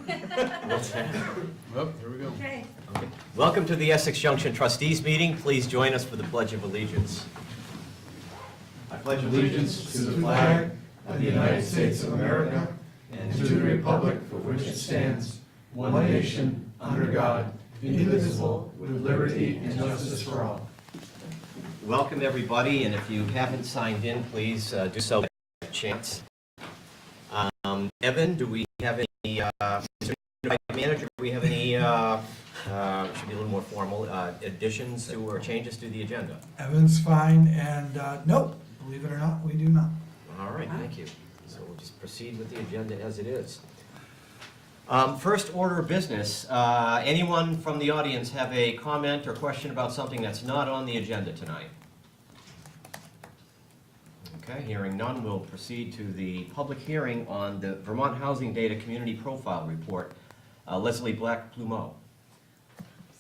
What's that? Well, here we go. Okay. Okay. Welcome to the Essex Junction Trustees meeting. Please join us for the Pledge of Allegiance. I pledge Allegiance to the flag of the United States of America and to the republic for which it stands, one nation, under God, indivisible, with liberty and justice for all. Welcome, everybody, and if you haven't signed in, please do so at a chance. Evan, do we have any, manager, do we have any, should be a little more formal, additions to or changes to the agenda? Evan's fine, and nope, believe it or not, we do not. All right, thank you. So we'll just proceed with the agenda as it is. First order of business, anyone from the audience have a comment or question about something that's not on the agenda tonight? Okay, hearing none, we'll proceed to the public hearing on the Vermont Housing Data Community Profile Report. Leslie Black-Plumeau.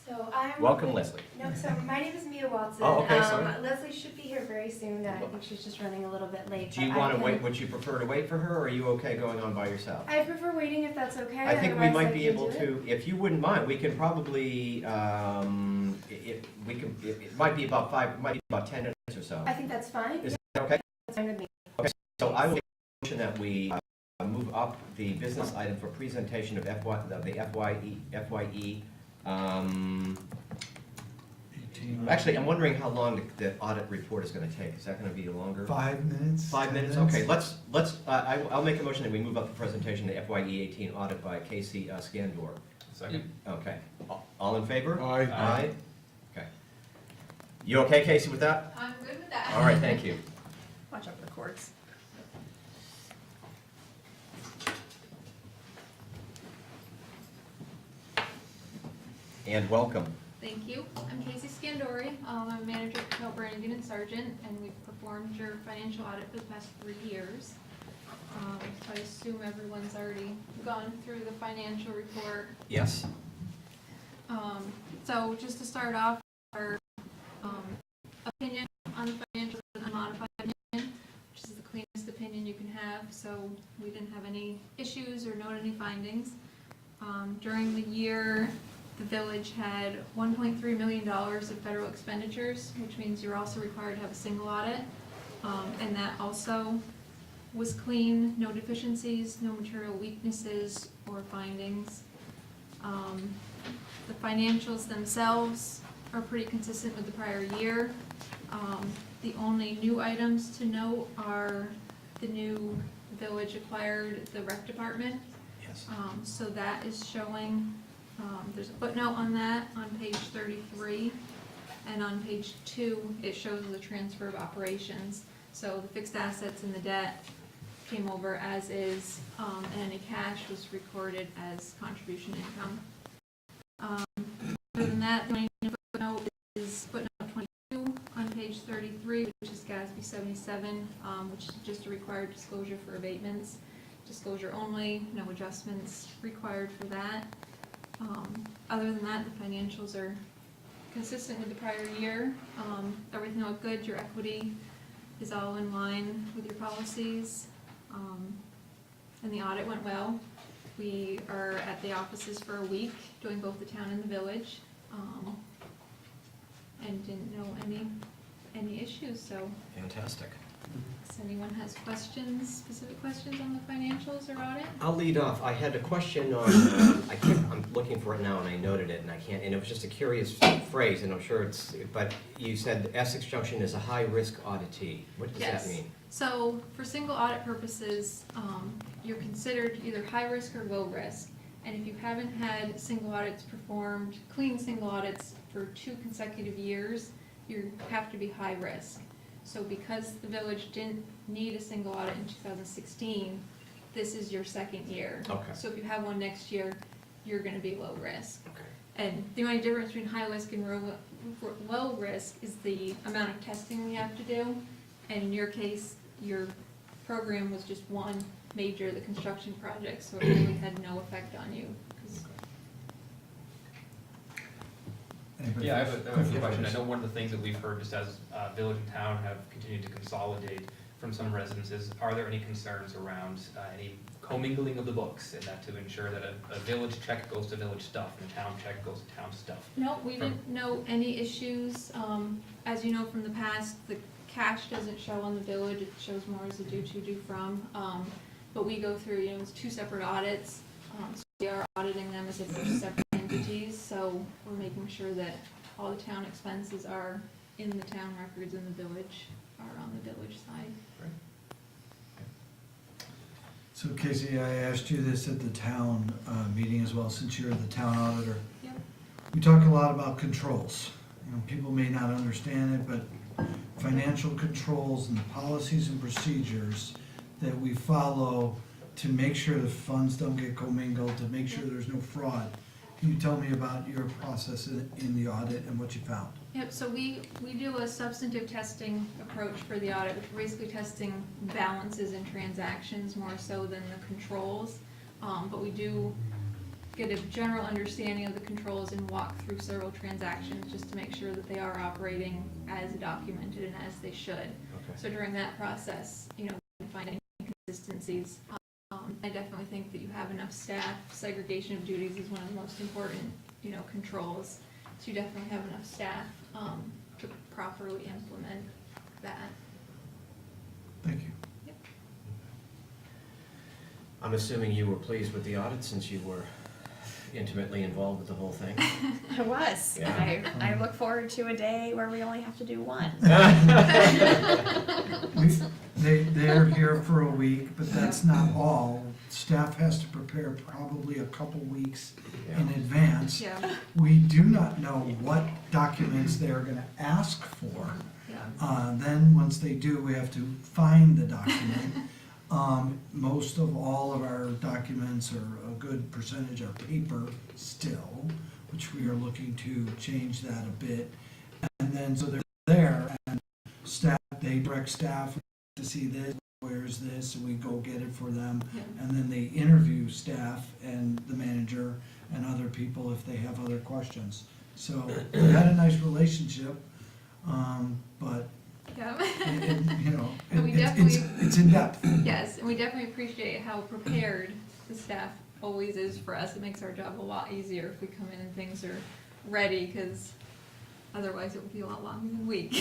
So I'm Welcome, Leslie. No, so my name is Mia Watson. Oh, okay, sorry. Leslie should be here very soon. I think she's just running a little bit late. Do you but want to I wait, can- would you prefer to wait for her, or are you okay going on by yourself? I prefer waiting if that's okay. I think we otherwise might be can able do to, if you wouldn't mind, we can probably, it might be about 10 minutes or so. I think that's fine. Is that okay? That's fine with me. So I will make a motion that we move up the business item for presentation of the FYE. Actually, I'm wondering how long the audit report is going to take. Is that going to be longer? 5 minutes? 5 10 minutes? Okay, I'll make a motion that we move up the presentation to FYE 18 audit by Casey Scandor. Second. Okay. All in favor? Aye. Aye. Okay. You okay, Casey, with that? I'm good with that. All right, thank you. Watch out for the cords. And welcome. Thank you. I'm Casey Scandori. I'm a manager at Cal Brannigan and Sargent, and we've performed your financial audit for the past 3 years. So I assume everyone's already gone through the financial report. Yes. So just to start off, our opinion on the financials is an unmodified opinion, which is the cleanest opinion you can have. So we didn't have any issues or note any findings. During the year, the village had $1.3 million of federal expenditures, which means you're also required to have a single audit. And that also was clean, no deficiencies, no material weaknesses or findings. The financials themselves are pretty consistent with the prior year. The only new items to note are the new village acquired the rec department. Yes. So that is showing, there's a footnote on that on page 33, and on page 2 it shows the transfer of operations. So the fixed assets and the debt came over as is, and any cash was recorded as contribution income. Other than that, the only footnote is footnote 22 on page 33, which is GASB 77, which is just a required disclosure for abatements. Disclosure only, no adjustments required for that. Other than that, the financials are consistent with the prior year. Everything looked good. Your equity is all in line with your policies, and the audit went well. We are at the offices for a week, doing both the town and the village, and didn't know any issues. So, Fantastic. if anyone has questions, specific questions on the financials or audit? I'll lead off. I had a question on, I'm looking for it now and I noted it and I can't, and it was just a curious phrase and I'm sure but you said Essex Junction is a high-risk auditee. What does that mean? So for single audit purposes, you're considered either high risk or low risk. And if you haven't had single audits performed, clean single audits for 2 consecutive years, you have to be high risk. So because the village didn't need a single audit in 2016, this is your 2nd year. Okay. So if you have one next year, you're going to be low risk. Okay. And the only difference between high risk and low risk is the amount of testing we have to do. And in your case, your program was just one major, the construction project, so it really had no effect on you. Yeah, I have a question. I know one of the things that we've heard just as village and town have continued to consolidate, from some residences, are there any concerns around any commingling of the books, and that to ensure that a village check goes to village stuff and a town check goes to town stuff? No, we didn't know any issues. As you know from the past, the cash doesn't show on the village, it shows more as a due to, due from. But we go through, it's 2 separate audits, so we are auditing them as if they're separate entities, so we're making sure that all the town expenses are in the town records and the village are on the village side. So Casey, I asked you this at the town meeting as well, since you're the town auditor. Yep. We talk a lot about controls. People may not understand it, but financial controls and the policies and procedures that we follow to make sure the funds don't get commingled, to make sure there's no fraud. Can you tell me about your process in the audit and what you found? Yep, so we do a substantive testing approach for the audit, which we're basically testing balances and transactions more so than the controls. But we do get a general understanding of the controls and walk through several transactions just to make sure that they are operating as documented and as they should. Okay. So during that process, we can find any inconsistencies. I definitely think that you have enough staff. Segregation of duties is one of the most important, controls. So you definitely have enough staff to properly implement that. Thank you. Yep. I'm assuming you were pleased with the audit since you were intimately involved with the whole thing? I was. Yeah. I look forward to a day where we only have to do one. They're here for a week, but that's not all. Staff has to prepare probably a couple weeks in advance. Yeah. We do not know what documents they're gonna ask for. Yeah. Then, once they do, we have to find the document. Most of all of our documents, or a good percentage, are paper still, which we are looking to change that a bit. And then, so they're there, and staff, they direct staff to see this, where's this, and we go get it for them. Yeah. And then they interview staff and the manager and other people if they have other questions. So we had a nice relationship, but Yeah. it, We it's in depth. Yes, and we definitely appreciate how prepared the staff always is for us. It makes our job a lot easier if we come in and things are ready, because otherwise it would be a lot longer than a week.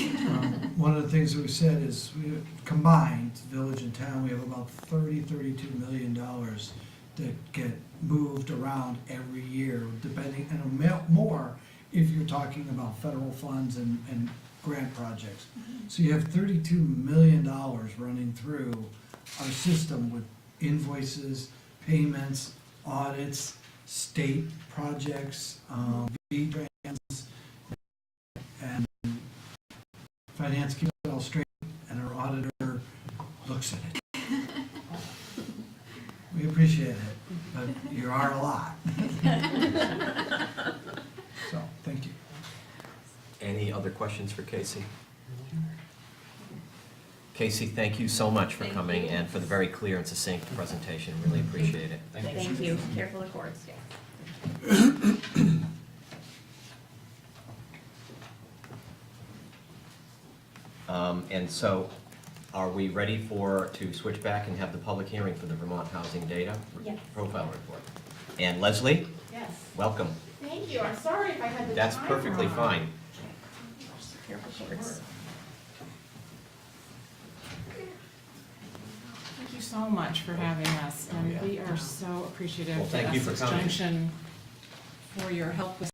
One of the things that we said is, we combined, village and town, we have about $32 million that get moved around every year, depending, and more if you're talking about federal funds and grant projects. So you have $32 million running through our system with invoices, payments, audits, state projects, V-grants, and finance keeps it all straight, and our auditor looks at it. We appreciate it, but you are a lot. So, thank you. Any other questions for Casey? Casey, thank you so much for Thank coming you. and for the very clear and succinct presentation. Really appreciate it. Thank you. Careful of courts. And so, are we ready to switch back and have the public hearing for the Vermont Housing Data Yes. Profile Report? And Leslie, Yes, welcome. thank you. I'm sorry if I had the That's time perfectly wrong. fine. Careful courts. Thank you so much for having us, and we are so appreciative Well, to thank you for Essex coming. Junction for your help with,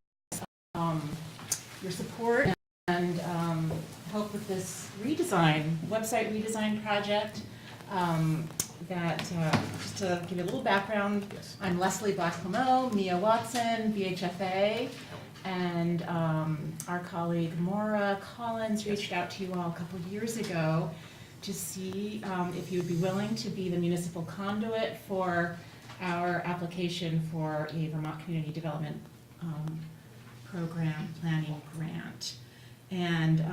your support and help with this website redesign project. Just to give you a little background, Yes. I'm Leslie Black-Clement, Mia Watson, VHFA, and our colleague Maura Collins reached out to you all a couple of years ago to see if you'd be willing to be the municipal conduit for our application for a Vermont Community Development Program Planning Grant. And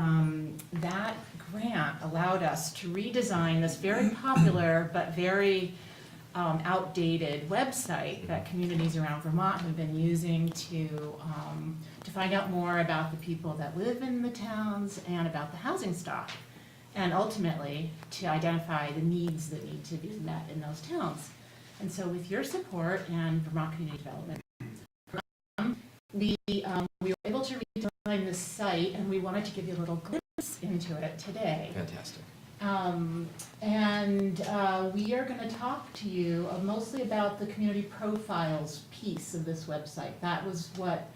that grant allowed us to redesign this very popular but very outdated website that communities around Vermont have been using to find out more about the people that live in the towns and about the housing stock. and ultimately to identify the needs that need to be met in those towns. And so with your support and Vermont Community Development, we were able to redesign the site, and we wanted to give you a little glimpse into it today. Fantastic. We are going to talk to you mostly about the community profiles piece of this website. That was what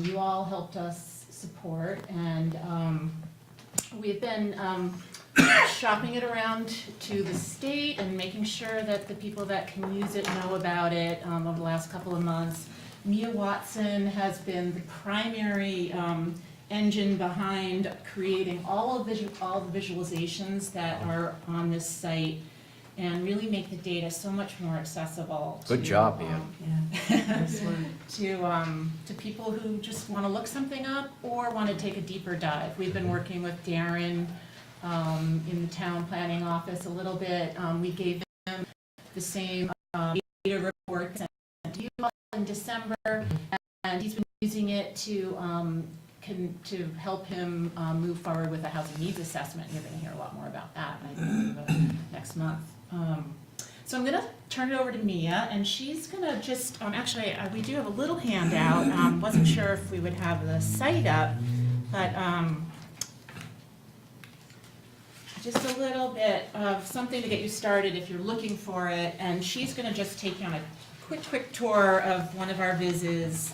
you all helped us support, and we've been shopping it around to the state and making sure that the people that can use it know about it over the last couple of months. Mia Watson has been the primary engine behind creating all the visualizations that are on this site and really make the data so much more accessible. Good job, Mia. To people who just want to look something up or want to take a deeper dive. We've been working with Darren in the town planning office a little bit. We gave him the same data report sent to you all in December, and he's been using it to help him move forward with a housing needs assessment. You're going to hear a lot more about that, I think, next month. So I'm going to turn it over to Mia, and she's going to just, actually, we do have a little handout. Wasn't sure if we would have the site up, but just a little bit of something to get you started if you're looking for it. And she's going to just take you on a quick tour of one of our vises.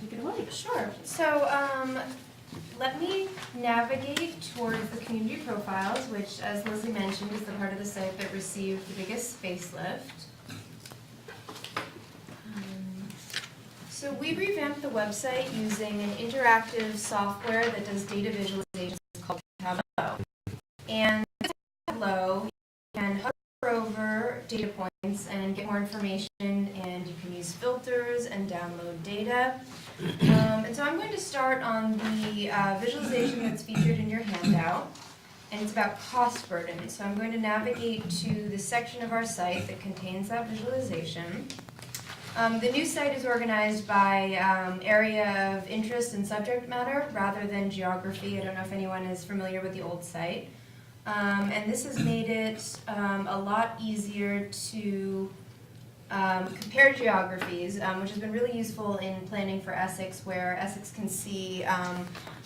Take it away. Sure. So let me navigate towards the community profiles, which, as Leslie mentioned, is the part of the site that received the biggest facelift. So we revamped the website using an interactive software that does data visualizations called Tableau. And with Tableau, you can hover over data points and get more information, and you can use filters and download data. And so I'm going to start on the visualization that's featured in your handout, and it's about cost burden. So I'm going to navigate to the section of our site that contains that visualization. The new site is organized by area of interest and subject matter rather than geography. I don't know if anyone is familiar with the old site. And this has made it a lot easier to compare geographies, which has been really useful in planning for Essex, where Essex can see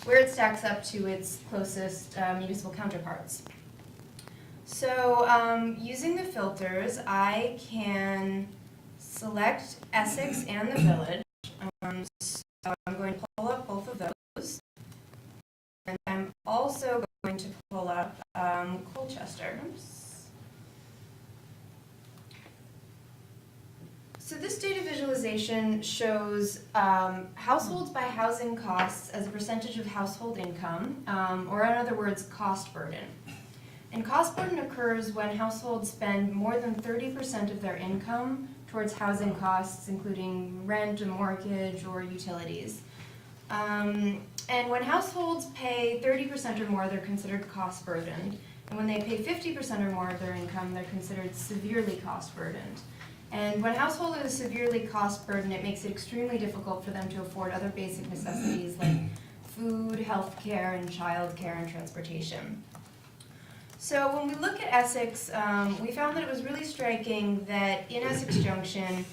where it stacks up to its closest municipal counterparts. So using the filters, I can select Essex and the village. So I'm going to pull up both of those. And I'm also going to pull up Colchester. So this data visualization shows households by housing costs as a percentage of household income, or in other words, cost burden. And cost burden occurs when households spend more than 30% of their income towards housing costs, including rent, a mortgage, or utilities. And when households pay 30% or more, they're considered cost burdened. And when they pay 50% or more of their income, they're considered severely cost burdened. And when household is severely cost burdened, it makes it extremely difficult for them to afford other basic necessities like food, health care, and child care and transportation. So when we look at Essex, we found that it was really striking that in Essex Junction,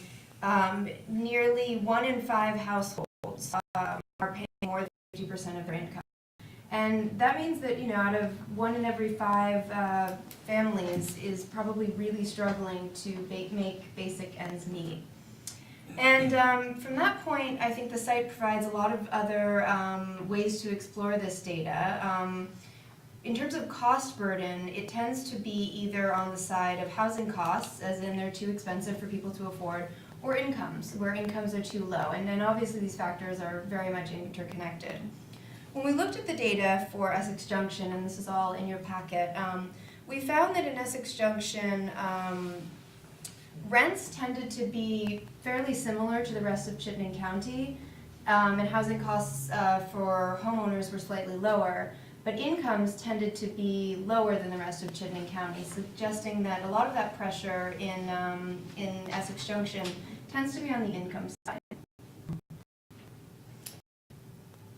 nearly 1 in 5 households are paying more than 50% of their income. And that means that, out of 1 in every 5 families is probably really struggling to make basic ends meet. And from that point, I think the site provides a lot of other ways to explore this data. In terms of cost burden, it tends to be either on the side of housing costs, as in they're too expensive for people to afford, or incomes, where incomes are too low. And then obviously these factors are very much interconnected. When we looked at the data for Essex Junction, and this is all in your packet, we found that in Essex Junction, rents tended to be fairly similar to the rest of Chittenden County, and housing costs for homeowners were slightly lower, but incomes tended to be lower than the rest of Chittenden County, suggesting that a lot of that pressure in Essex Junction tends to be on the income side.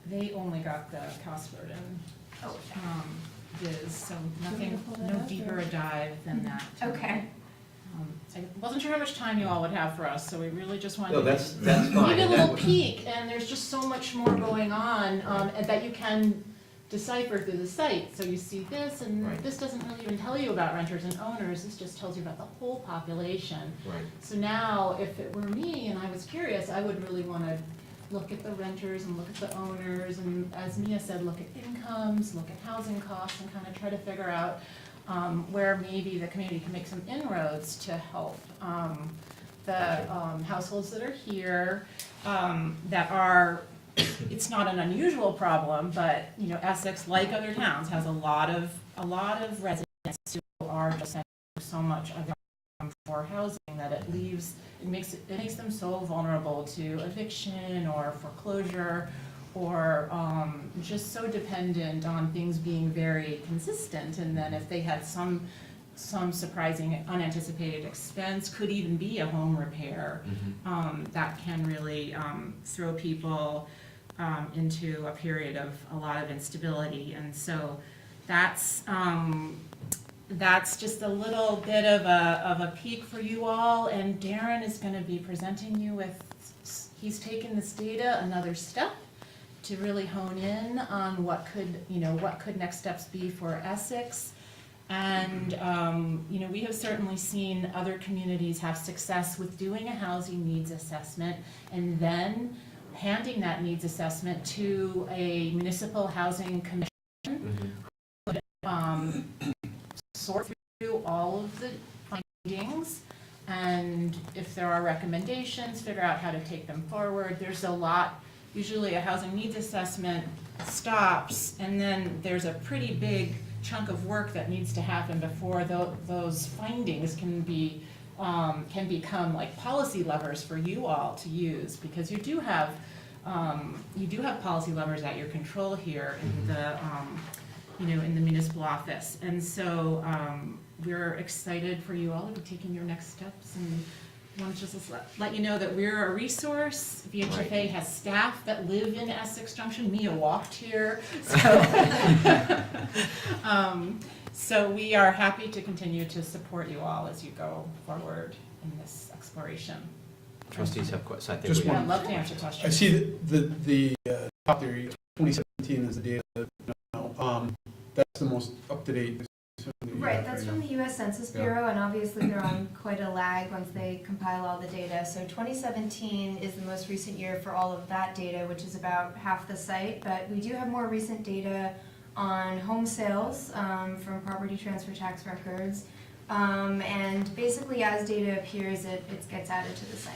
They only got the cost burden Oh, viz, so nothing, pull that no up, deeper or- a dive than that. Okay. I wasn't sure how much time you all would have for us, so we really just wanted No, to that's give fine. you a and little that would- peek, and there's just so much more going on, and that you can decipher through the site. So you see this, and Right. this doesn't really even tell you about renters and owners, this just tells you about the whole population. Right. So now, if it were me and I was curious, I would really wanna look at the renters and look at the owners, and as Mia said, look at incomes, look at housing costs, and kind of try to figure out where maybe the community can make some inroads to help the households that are here, that are, it's not an unusual problem, but, you know, Essex, like other towns, has a lot of residents who are just having so much of their for housing that it makes them so vulnerable to eviction or foreclosure, or just so dependent on things being very consistent. And then if they had some surprising unanticipated expense, could even be a home repair, that can really throw people into a period of a lot of instability. And so that's just a little bit of a peek for you all, and Darren is going to be presenting you with, he's taken this data another step to really hone in on what could next steps be for Essex. And, we have certainly seen other communities have success with doing a housing needs assessment and then handing that needs assessment to a municipal housing commission. Sort through all of the findings, and if there are recommendations, figure out how to take them forward. There's a lot, usually a housing needs assessment stops, and then there's a pretty big chunk of work that needs to happen before those findings can become like policy levers for you all to use, because you do have policy levers at your control here in the in the municipal office. And so we're excited for you all to be taking your next steps, and want to just let you know that we're a resource. VHFA has staff that live in Essex Junction. Mia walked here. So we are happy to continue to support you all as you go forward in this exploration. Trustees have questions. I think Just we one. I'd love to answer questions. I see the top there, 2017 is the data now. That's the most up-to-date. Right, that's from the US Census Bureau, and obviously they're on quite a lag once they compile all the data. So 2017 is the most recent year for all of that data, which is about half the site, but we do have more recent data on home sales from property transfer tax records. And basically as data appears, it gets added to the site.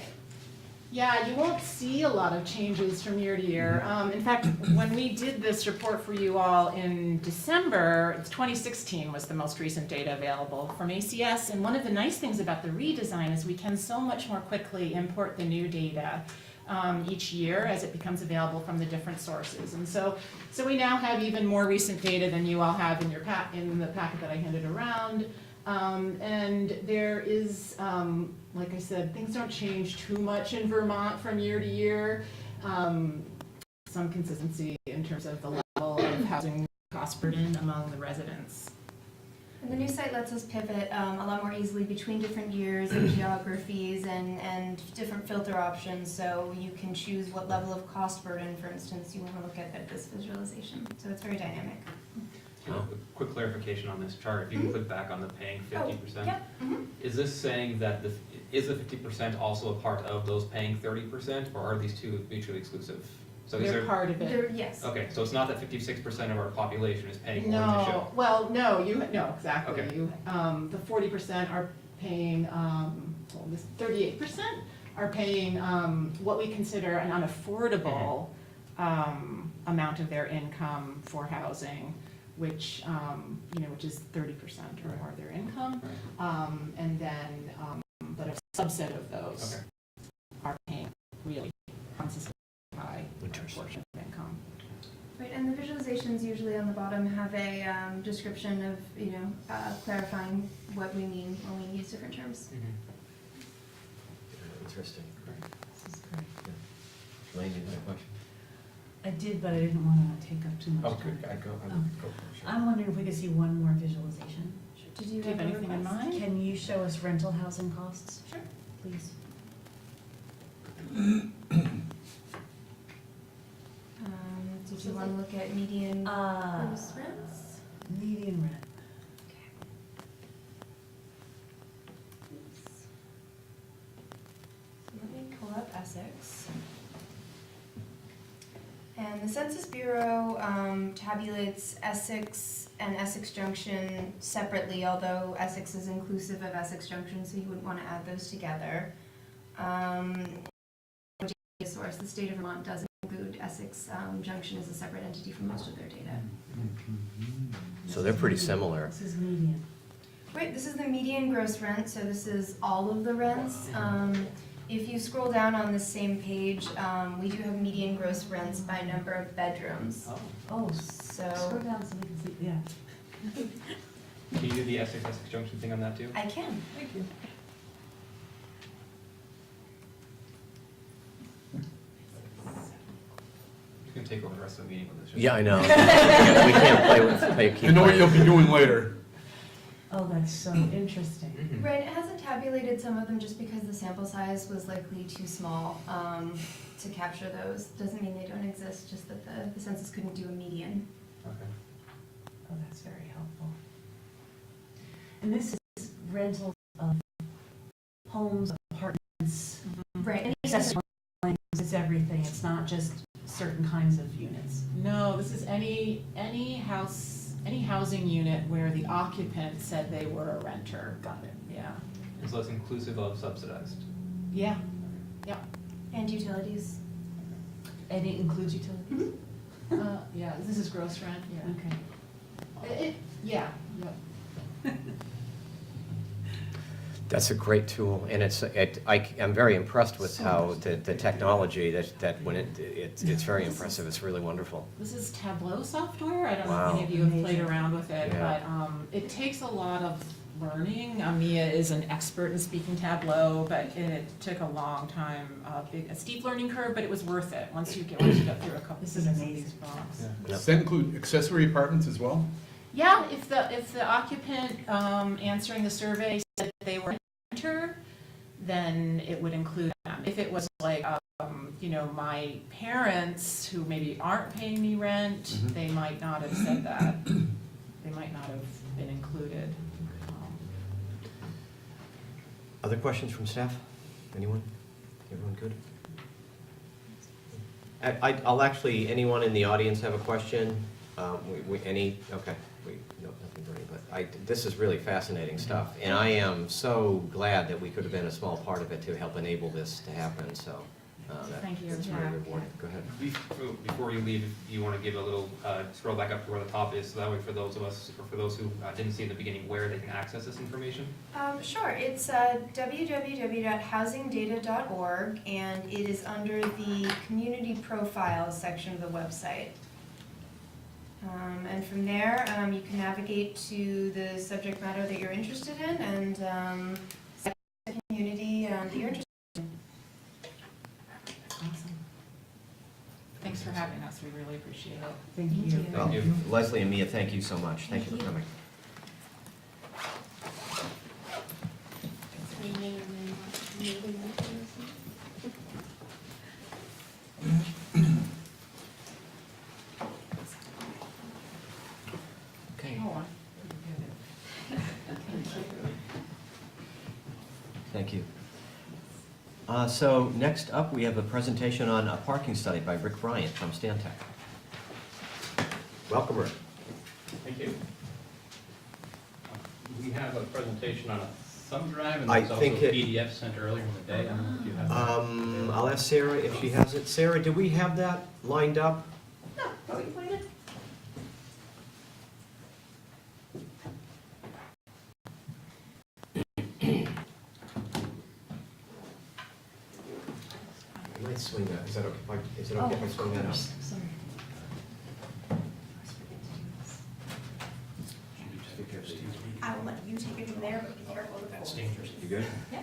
Yeah, you won't see a lot of changes from year to year. In fact, when we did this report for you all in December, 2016 was the most recent data available from ACS. And one of the nice things about the redesign is we can so much more quickly import the new data each year as it becomes available from the different sources. And so we now have even more recent data than you all have in your in the packet that I handed around. And there is, like I said, things don't change too much in Vermont from year to year. Some consistency in terms of the level of housing cost burden among the residents. And the new site lets us pivot a lot more easily between different years and geographies and different filter options, so you can choose what level of cost burden, for instance, you want to look at this visualization. So it's very dynamic. A quick clarification on this chart, if you can click back on the paying 50%. Yep. Is this saying that is the 50% also a part of those paying 30%, or are these two mutually exclusive? So is They're there, part of it. Yes. okay, so it's not that 56% of our population is paying more than they should? No, well, no, no, exactly. Okay. You, the 40% are paying, well, this 38% are paying what we consider an unaffordable amount of their income for housing, which which is 30% or more of their income. Right. And then, but a subset of those Okay. are paying really consistently high portion of income. Right, and the visualizations usually on the bottom have a description of, clarifying what we mean when we use different terms. Interesting. This is great. Lane, you have a question? I did, but I didn't want to take up too much Oh, time. good, I go, Oh. go for it. I'm wondering if we could see one more visualization. Did Do you have anything in mind? Can you show us rental housing costs? Sure. Please. Did you want to look at median gross Uh, rents? median rent. So let me pull up Essex. And the Census Bureau tabulates Essex and Essex Junction separately, although Essex is inclusive of Essex Junction, so you wouldn't want to add those together. Source, the state of Vermont does include Essex Junction as a separate entity for most of their data. So they're pretty similar. This is median. Right, this is the median gross rent, so this is all of the rents. If you scroll down on the same page, we do have median gross rents by number of bedrooms. Oh, scroll So down so we can see, yeah. Can you do the Essex Junction thing on that too? I can. Thank you. You can take over the rest of the meeting with this. Yeah, I know. We can't keep You know what you'll playing. be doing later. Oh, that's so interesting. Mhm. Right, it hasn't tabulated some of them just because the sample size was likely too small to capture those. Doesn't mean they don't exist, just that the census couldn't do a median. Okay. Oh, that's very helpful. And this is rentals of homes, apartments. Right. Accessory dwellings, it's everything, it's not just certain kinds of units. No, this is any house, any housing unit where the occupant said they were a renter. Got it. Yeah. And so it's inclusive of subsidized. Yeah, And utilities. and it includes utilities? Yeah, this is gross rent, yeah. Okay. Yeah, That's a great tool, and I'm very impressed with how the technology that when it's very impressive. It's really wonderful. This is Tableau software. I don't know Wow. if any of you have played around with it, Yeah. but it takes a lot of learning. Mia is an expert in speaking Tableau, but it took a long time, a steep learning curve, but it was worth it once you get through a couple of these blocks. Yeah. Yep. Does that include accessory apartments as well? Yeah, if the occupant answering the survey said they were a renter, then it would include them. If it was like, my parents who maybe aren't paying me rent, Mhm. they might not have said that. They might not have been included. Other questions from staff? Anyone? Everyone good? I'll actually, anyone in the audience have a question? Okay, no, nothing burning, but this is really fascinating stuff. And I am so glad that we could have been a small part of it to help enable this to happen, so. Thank you. That's very rewarding. Go ahead. Before you leave, if you want to give a little, scroll back up to where the top is, so that way for those of us, or for those who didn't see in the beginning, where they can access this information. Sure, it's www.housingdata.org, and it is under the community profiles section of the website. And from there, you can navigate to the subject matter that you're interested in and select the community that you're interested Awesome. Thanks for having us. We really appreciate it. Thank you. Well, you. Leslie and Mia, thank you so much. Thank you for Thank coming. Okay, Oh, thank you. So next up, we have a presentation on a parking study by Rick Bryant from Stantec. Welcome, Rick. Thank you. We have a presentation on a thumb drive, and I there's also think a it- PDF sent earlier in the day. I don't know if you have that. I'll ask Sarah if she has it. Sarah, do we have that lined up? Oh, you put it in? I might swing that. Is that okay if I swing that up? Sorry. I will let you take it from there, but be careful with that. You good? Yeah.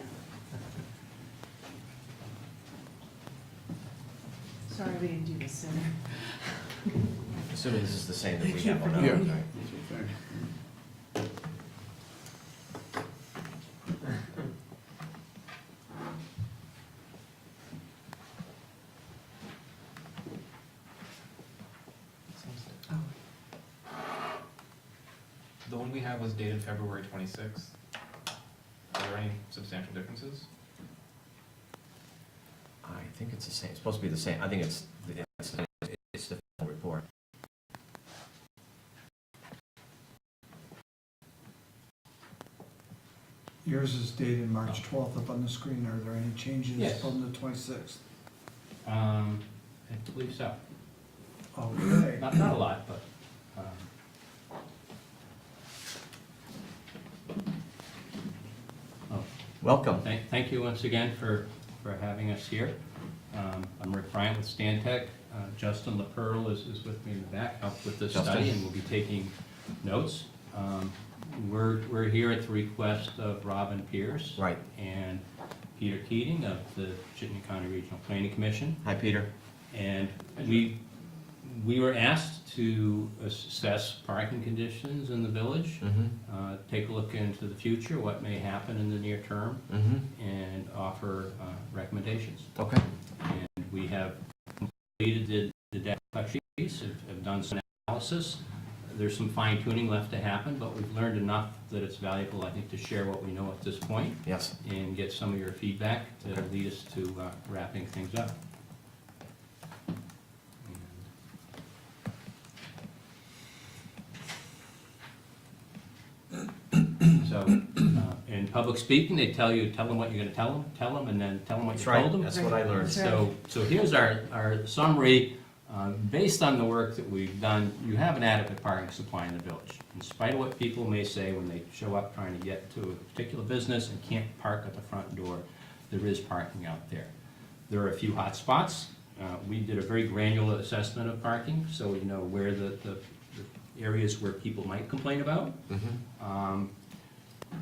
Sorry we didn't do this sooner. Assuming this is the same that we have on our. Yeah. Okay. The one we have was dated February 26th. Are there any substantial differences? I think it's the same, it's supposed to be the same, I think it's the full report. Yours is dated March 12th up on the screen. Are there any changes Yes. from the 26th? I believe so. Okay. Not a lot, but, oh, Welcome. thank you once again for having us here. I'm Rick Bryant with Stantec. Justin LaPearl is with me in the back, helped with this Justin. study, and will be taking notes. We're here at the request of Robin Pierce. Right. And Peter Keating of the Chittenden County Regional Planning Commission. Hi, Peter. And we were asked to assess parking conditions in the village, Mm-hmm. take a look into the future, what may happen in the near term, Mm-hmm. and offer recommendations. Okay. And we have completed the data collection piece, have done some analysis. There's some fine tuning left to happen, but we've learned enough that it's valuable, I think, to share what we know at this point Yes. and get some of your feedback that'll Okay. lead us to wrapping things up. So, in public speaking, they tell them what you're gonna tell them, and then tell them what That's you right, told them. that's what I learned. That's right. So here's our summary. Based on the work that we've done, you have an adequate parking supply in the village. In spite of what people may say when they show up trying to get to a particular business and can't park at the front door, there is parking out there. There are a few hot spots. We did a very granular assessment of parking, so we know where the areas where people might complain about. Mm-hmm.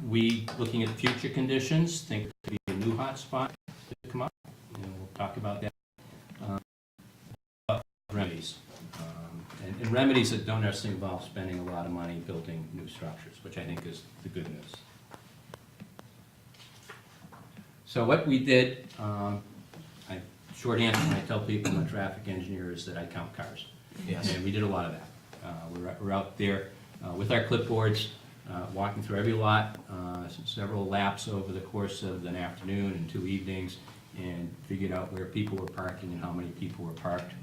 We, looking at future conditions, think it could be a new hot spot to come up, and we'll talk about that. Remedies, and remedies that don't necessarily involve spending a lot of money building new structures, which I think is the good news. So what we did, short answer when I tell people I'm a traffic engineer is that I count cars. Yes. And we did a lot of that. We're out there with our clipboards, walking through every lot, several laps over the course of an afternoon and 2 evenings, and figured out where people were parking and how many people were parked.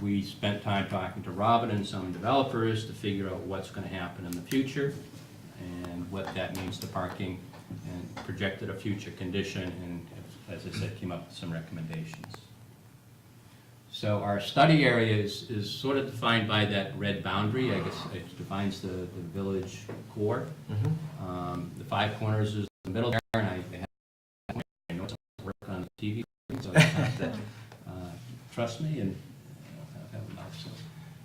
We spent time talking to Robin and some developers to figure out what's going to happen in the future and what that means to parking, and projected a future condition, and as I said, came up with some recommendations. So our study area is sort of defined by that red boundary. I guess it defines the village core. Mm-hmm. The 5 corners is the middle there, and I know it's work on the TV, so you have to trust me, and have a mouth.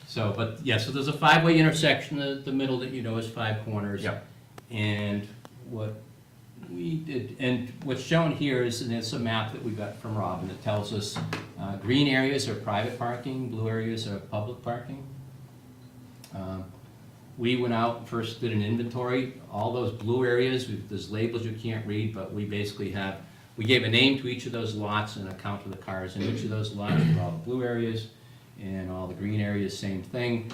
So, but yeah, so there's a 5-way intersection. The middle that you know is 5 corners. Yep. And what we did, and what's shown here is, and it's a map that we got from Robin that tells us green areas are private parking, blue areas are public parking. We went out and first did an inventory. All those blue areas, there's labels you can't read, but we basically we gave a name to each of those lots and a count of the cars in each of those lots for all the blue areas, and all the green areas, same thing.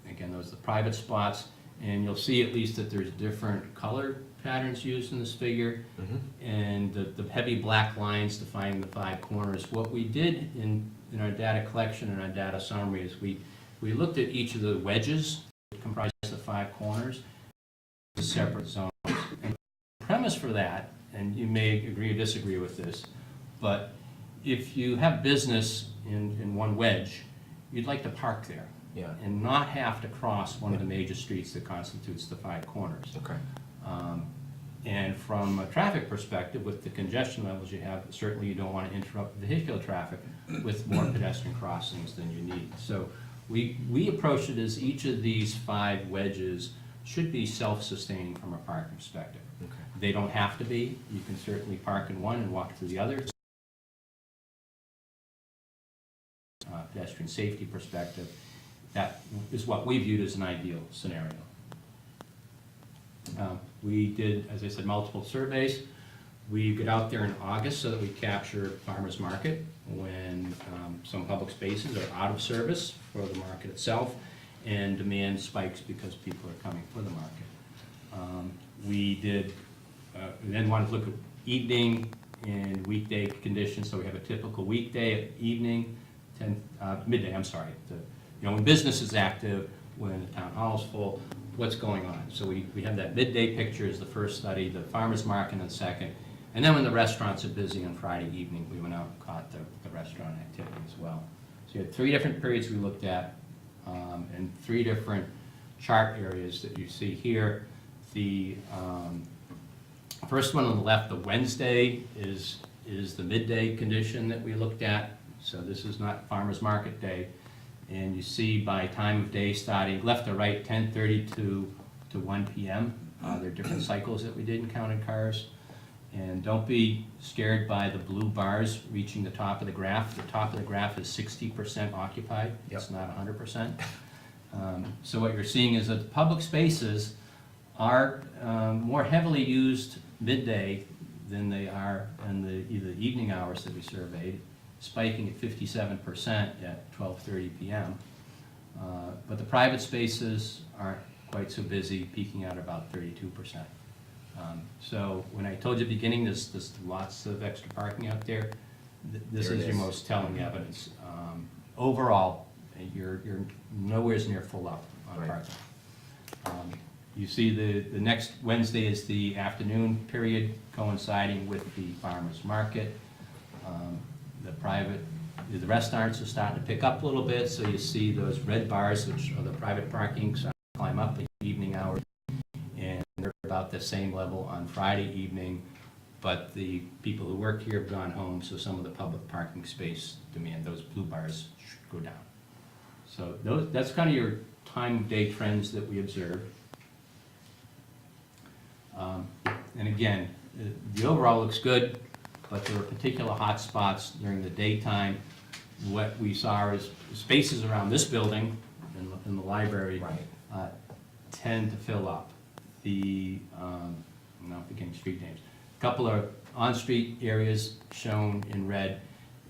Again, those are the private spots, and you'll see at least that there's different color patterns used in this figure, Mm-hmm. and the heavy black lines defining the 5 corners. What we did in our data collection and our data summary is we looked at each of the wedges that comprise the 5 corners, separate zones. And the premise for that, and you may agree or disagree with this, but if you have business in one wedge, you'd like to park there. Yeah. And not have to cross one of the major streets that constitutes the 5 corners. Okay. And from a traffic perspective, with the congestion levels you have, certainly you don't want to interrupt vehicular traffic with more pedestrian crossings than you need. So we approach it as each of these 5 wedges should be self-sustaining from a parking perspective. Okay. They don't have to be. You can certainly park in one and walk to the other. pedestrian safety perspective. That is what we viewed as an ideal scenario. We did, as I said, multiple surveys. We get out there in August so that we capture farmers market when some public spaces are out of service for the market itself and demand spikes because people are coming for the market. We then wanted to look at evening and weekday conditions, so we have a typical weekday at evening, midday, I'm sorry. When business is active, when the town hall is full, what's going on? So we have that midday picture as the first study, the farmer's market on the second, and then when the restaurants are busy on Friday evening, we went out and caught the restaurant activity as well. So you had 3 different periods we looked at, and 3 different chart areas that you see here. The first one on the left, the Wednesday, is the midday condition that we looked at. So this is not farmer's market day. And you see by time of day starting left to right, 10:30 to 1 p.m. There are different cycles that we did in counted cars. And don't be scared by the blue bars reaching the top of the graph. The top of the graph is 60% occupied. Yep. It's not 100%. So what you're seeing is that the public spaces are more heavily used midday than they are in the evening hours that we surveyed, spiking at 57% at 12:30 p.m. But the private spaces aren't quite so busy, peaking out about 32%. So when I told you at the beginning there's lots of extra parking out there, this There it is your is. most telling evidence. Overall, you're nowhere near full up on Right. parking. You see the next Wednesday is the afternoon period coinciding with the farmer's market. The restaurants are starting to pick up a little bit, so you see those red bars, which are the private parking, start to climb up in the evening hours, and they're about the same level on Friday evening, but the people who work here have gone home, so some of the public parking space demand, those blue bars should go down. So that's kind of your time of day trends that we observed. And again, the overall looks good, but there were particular hot spots during the daytime. What we saw is spaces around this building in the library tend to fill up. I'm not forgetting street names. A couple of on-street areas shown in red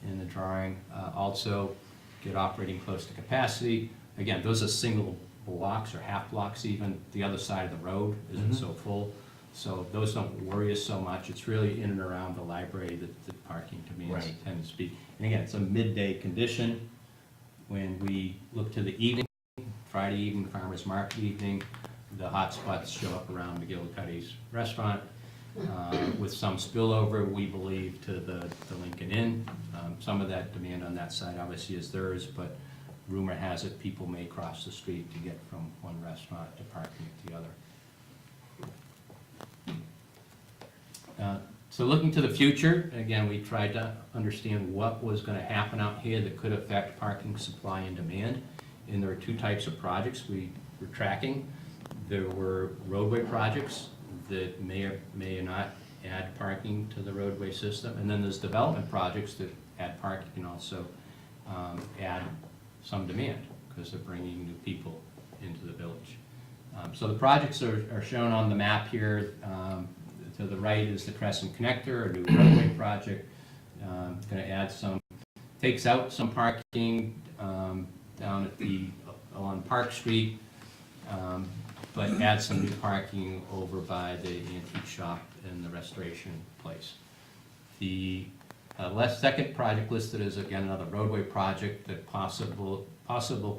in the drawing also get operating close to capacity. Again, those are single blocks or half blocks even. The other side of the road isn't so full. So those don't worry us so much. It's really in and around the library that the parking demands tend to be. And again, it's a midday condition. When we look to the evening, Friday evening, farmer's market evening, the hot spots show up around McGillicuddy's restaurant with some spillover, we believe, to the Lincoln Inn. Some of that demand on that side obviously is theirs, but rumor has it people may cross the street to get from one restaurant to parking at the other. So looking to the future, again, we tried to understand what was going to happen out here that could affect parking supply and demand. And there are 2 types of projects we were tracking. There were roadway projects that may or not add parking to the roadway system. And then there's development projects that add parking and also add some demand because they're bringing new people into the village. So the projects are shown on the map here. To the right is the Crescent Connector, a new roadway project. Going to add takes out some parking down at along Park Street, but adds some new parking over by the antique shop and the restoration place. The second project listed is again another roadway project, the possible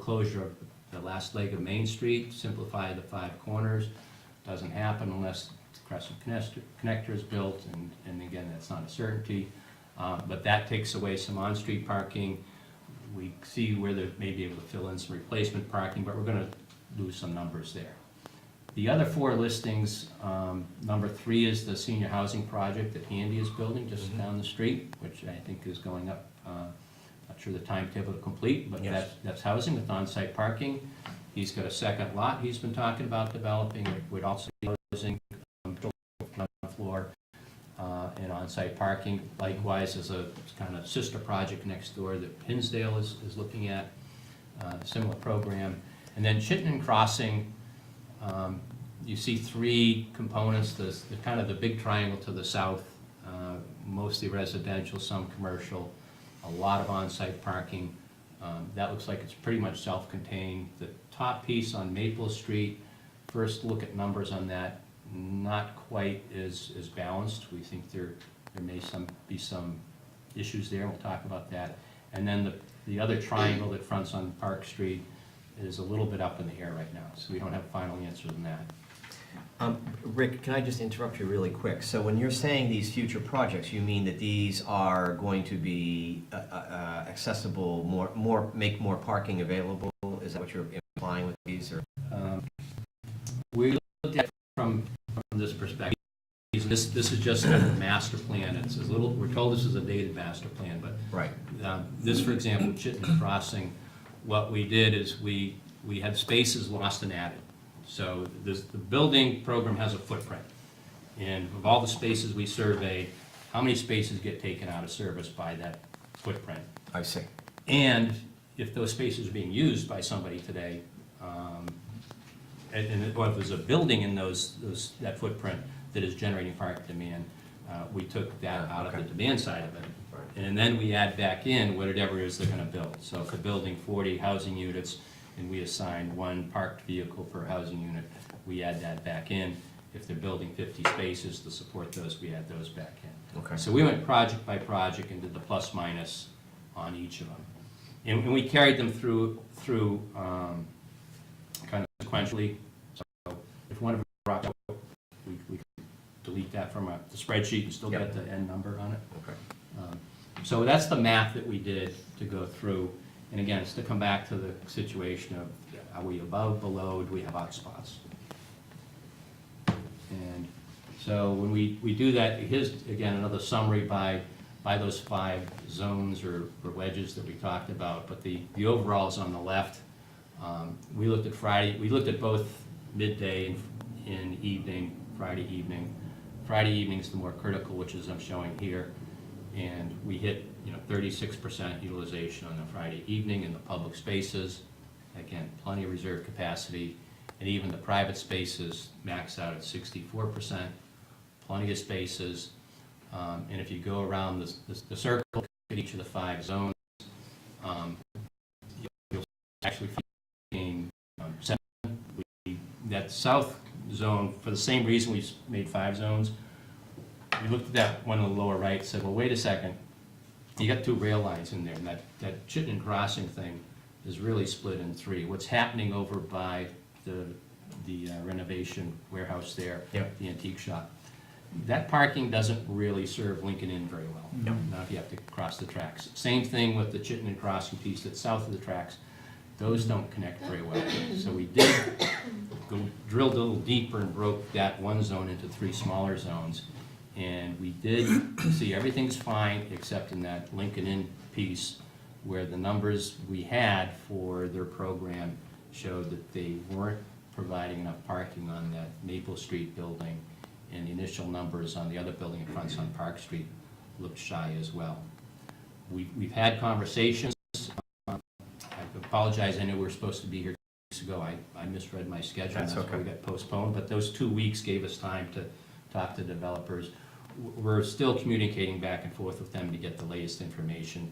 closure of the last leg of Main Street, simplify the 5 corners. Doesn't happen unless Crescent Connector is built, and again, that's not a certainty. But that takes away some on-street parking. We see where they may be able to fill in some replacement parking, but we're going to lose some numbers there. The other 4 listings, number 3 is the senior housing project that Andy is building just down the street, which I think is going up. Not sure the timetable to complete, but that's housing with on-site parking. He's got a second lot he's been talking about developing. It would also be housing, floor, and on-site parking. Likewise, there's a kind of sister project next door that Hinsdale is looking at, similar program. And then Chittenden Crossing, you see three components. There's the kind of the big triangle to the south, mostly residential, some commercial, a lot of on-site parking. That looks like it's pretty much self-contained. The top piece on Maple Street, first look at numbers on that, not quite as balanced. We think there may be some issues there, we'll talk about that. And then the other triangle that fronts on Park Street is a little bit up in the air right now, so we don't have final answers on that. Rick, can I just interrupt you really quick? So when you're saying these future projects, you mean that these are going to be accessible, make more parking available? Is that what you're implying with these? Or? We looked at it from this perspective. This is just a master plan. It's a little, we're told this is a dated master plan, but Right. This, for example, Chittenden Crossing, what we did is we had spaces lost and added. So the building program has a footprint. And of all the spaces we surveyed, how many spaces get taken out of service by that footprint? I see. And if those spaces are being used by somebody today, or if there's a building in that footprint that is generating parking demand, we took that out of the demand side of it. Right. And then we add back in whatever it is they're gonna build. So if they're building 40 housing units and we assign one parked vehicle per housing unit, we add that back in. If they're building 50 spaces to support those, we add those back in. Okay. So we went project by project and did the plus minus on each of them. And we carried them through kind of sequentially. So if one of them dropped out, we could delete that from the spreadsheet and still get the end number on it. Okay. So that's the math that we did to go through. And again, it's to come back to the situation of, are we above, below, do we have hot spots? And so when we do that, here's, again, another summary by those 5 zones or wedges that we talked about, but the overall is on the left. We looked at Friday, we looked at both midday and evening, Friday evening. Friday evening is the more critical, which is I'm showing here. And we hit 36% utilization on the Friday evening in the public spaces. Again, plenty of reserve capacity. And even the private spaces max out at 64%, plenty of spaces. And if you go around the circle at each of the 5 zones, you'll actually gain 7. That south zone, for the same reason we made 5 zones, we looked at that one on the lower right, said, well, wait a second, you got 2 rail lines in there, and that Chittenden Crossing thing is really split in 3. What's happening over by the renovation warehouse there, the antique shop, that parking doesn't really serve Lincoln Inn very well. No. Not if you have to cross the tracks. Same thing with the Chittenden Crossing piece that's south of the tracks. Those don't connect very well. So we did drilled a little deeper and broke that one zone into 3 smaller zones. And we did see everything's fine except in that Lincoln Inn piece where the numbers we had for their program showed that they weren't providing enough parking on that Maple Street building, and the initial numbers on the other building in front on Park Street looked shy as well. We've had conversations. I apologize, I knew we were supposed to be here 2 weeks ago. I misread my schedule. That's okay. Why we got postponed, but those 2 weeks gave us time to talk to developers. We're still communicating back and forth with them to get the latest information.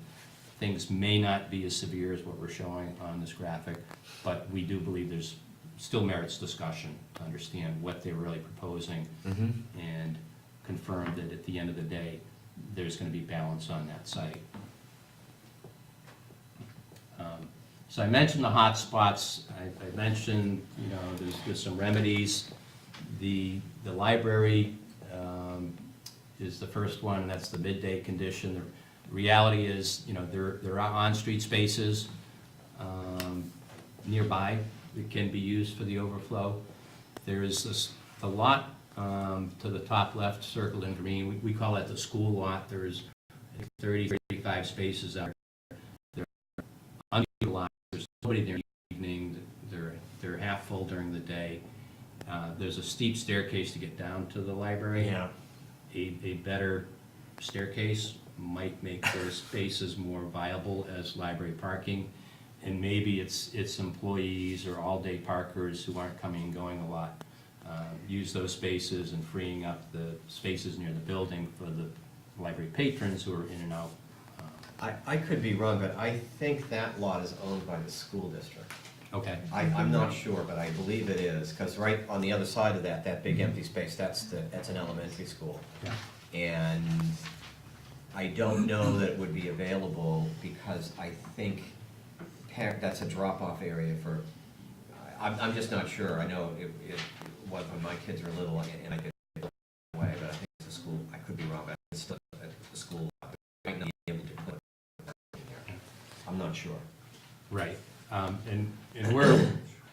Things may not be as severe as what we're showing on this graphic, but we do believe there's still merits discussion to understand what they're really proposing and confirm that at the end of the day, there's going to be balance on that site. So I mentioned the hot spots. I mentioned, there's some remedies. The library is the first one, and that's the midday condition. The reality is, there are on-street spaces nearby that can be used for the overflow. There is a lot to the top left, circled in green. We call that the school lot. There's 30, 35 spaces out there. They're unutilized. There's nobody there in the evening. They're half full during the day. There's a steep staircase to get down to the library. Yeah. A better staircase might make those spaces more viable as library parking. And maybe it's employees or all-day parkers who aren't coming and going a lot. Use those spaces and freeing up the spaces near the building for the library patrons who are in and out. I could be wrong, but I think that lot is owned by the school district. Okay. I'm not sure, but I believe it is, because right on the other side of that big empty space, that's an elementary school. Yeah. And I don't know that it would be available, because I think that's a drop-off area for, I'm just not sure. I know it was when my kids were little, and I did it away, but I think it's the school, I could be wrong, but it's still the school, might not be able to put it in there. I'm not sure. Right. And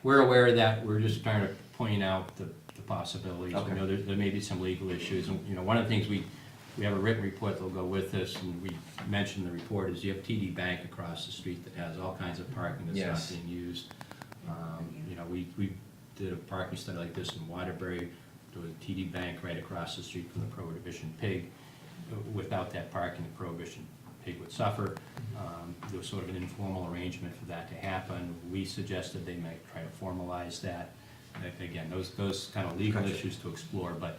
we're aware of that. We're just trying to point out the possibilities. Okay. We know there may be some legal issues. And, one of the things we have a written report that'll go with this, and we mentioned the report, is you have TD Bank across the street that has all kinds of parking that's Yes. not being used. We did a parking study like this in Waterbury. There was a TD Bank right across the street from the Prohibition Pig. Without that parking, the Prohibition Pig would suffer. There was sort of an informal arrangement for that to happen. We suggested they might try to formalize that. Again, those kind of legal Gotcha. issues to explore, but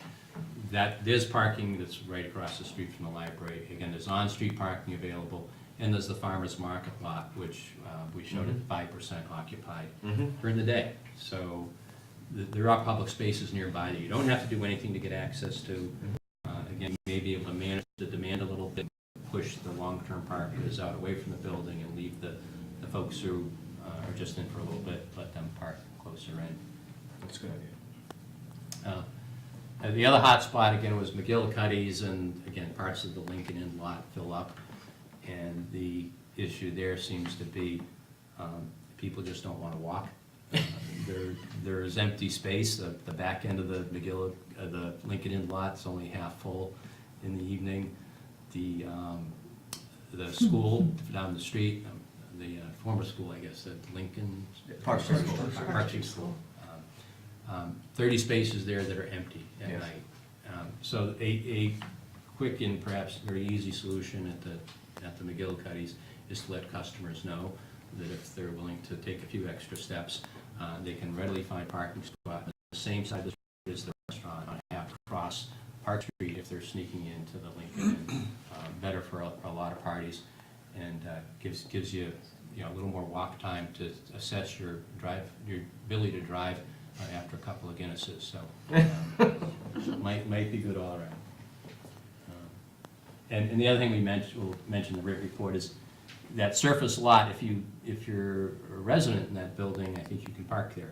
there's parking that's right across the street from the library. Again, there's on-street parking available, and there's the farmer's market lot, which we showed at 5% occupied during the day. So there are public spaces nearby that you don't have to do anything to get access to. Again, you may be able to manage the demand a little bit, push the long-term parkers out away from the building and leave the folks who are just in for a little bit, let them park closer in. That's a good idea. The other hot spot, again, was McGillicuddy's, and again, parts of the Lincoln Inn lot fill up. And the issue there seems to be people just don't want to walk. There is empty space. The back end of the Lincoln Inn lot's only half full in the evening. The school down the street, the former school, I guess, the Lincoln Park Street School. Park Street School. 30 spaces there that are empty at Yes. night. So a quick and perhaps very easy solution at the McGillicuddy's is to let customers know that if they're willing to take a few extra steps, they can readily find parking spot on the same side of the street as the restaurant, not have to cross Park Street if they're sneaking into the Lincoln Inn. Better for a lot of parties, and gives you a little more walk time to assess your ability to drive after a couple of Guinnesses. So might be good all around. And the other thing we'll mention in the written report is that surface lot. If you're a resident in that building, I think you can park there.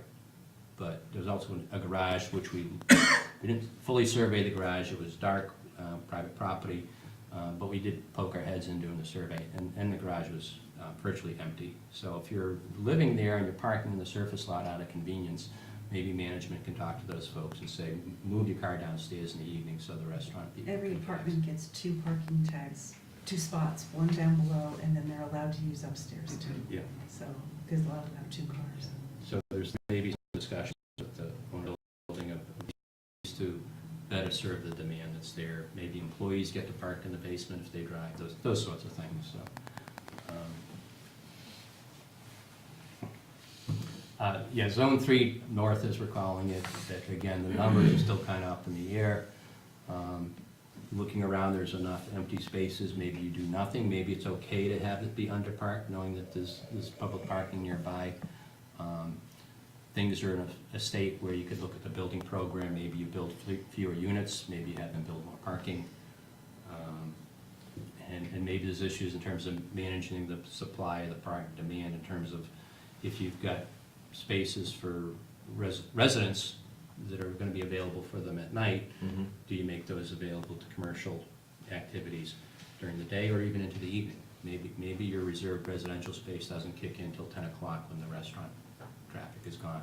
But there's also a garage, which we didn't fully survey the garage. It was dark, private property, but we did poke our heads in doing the survey, and the garage was virtually empty. So if you're living there and you're parking in the surface lot out of convenience, maybe management can talk to those folks and say, move your car downstairs in the evening so the restaurant people Every can apartment gets 2 parking tags, 2 spots, one down below, and then they're allowed to use upstairs too. Yeah. So, because a lot of them have 2 cars. So there's maybe some discussion with the owner of the building of ways to better serve the demand that's there. Maybe employees get to park in the basement if they drive, those sorts of things. So, Zone 3 North, as we're calling it, that again, the numbers are still kind of up in the air. Looking around, there's enough empty spaces. Maybe you do nothing. Maybe it's okay to have it be underparked, knowing that there's public parking nearby. Things are in a state where you could look at the building program. Maybe you build fewer units. Maybe you have them build more parking. And maybe there's issues in terms of managing the supply of the parking demand in terms of if you've got spaces for residents that are going to be available for them at night, do you make those available to commercial activities during the day or even into the evening? Maybe your reserved residential space doesn't kick in until 10 o'clock when the restaurant traffic is gone.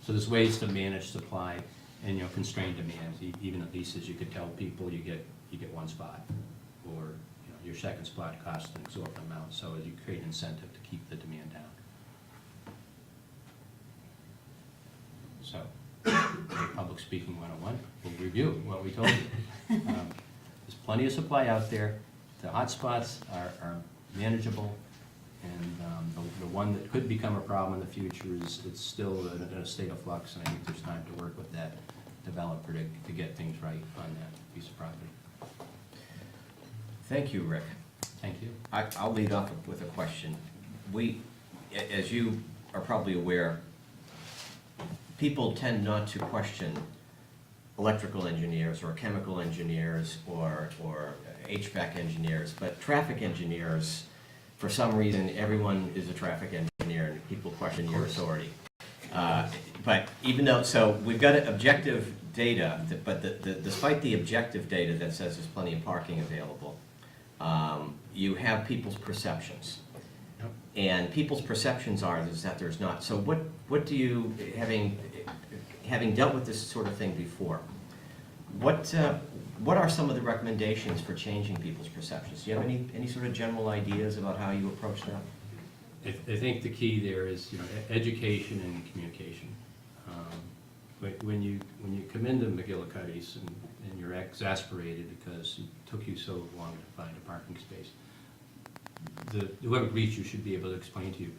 So there's ways to manage supply and constrain demand. Even at leases, you could tell people you get one spot, or your second spot costs an exorbitant amount. So you create an incentive to keep the demand down. So, public speaking 101, we'll review what we told you. there's plenty of supply out there. The hotspots are manageable, and the one that could become a problem in the future is, it's still in a state of flux, and I think there's time to work with that developer to get things right on that piece of property. Thank you, Rick. Thank you. I'll lead off with a question. As you are probably aware, people tend not to question electrical engineers or chemical engineers or HVAC engineers, but traffic engineers, for some reason, everyone is a traffic engineer and people question your authority. But even though, so we've got objective data, but despite the objective data that says there's plenty of parking available, you have people's perceptions. Yep. And people's perceptions are is that there's not. So what do you, having dealt with this sort of thing before, what are some of the recommendations for changing people's perceptions? Do you have any sort of general ideas about how you approach that? I think the key there is, education and communication. When you come into McGillicuddy's and you're exasperated because it took you so long to find a parking space, whoever greets you should be able to explain to you,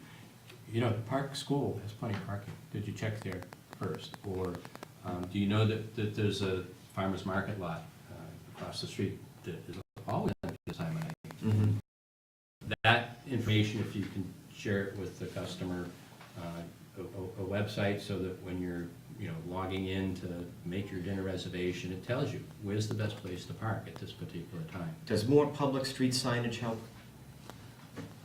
the park school has plenty of parking. Did you check there first? Or do you know that there's a farmer's market lot across the street that is always empty this time of night? Mm-hmm. That information, if you can share it with the customer, a website, so that when you're logging in to make your dinner reservation, it tells you where's the best place to park at this particular time. Does more public street signage help?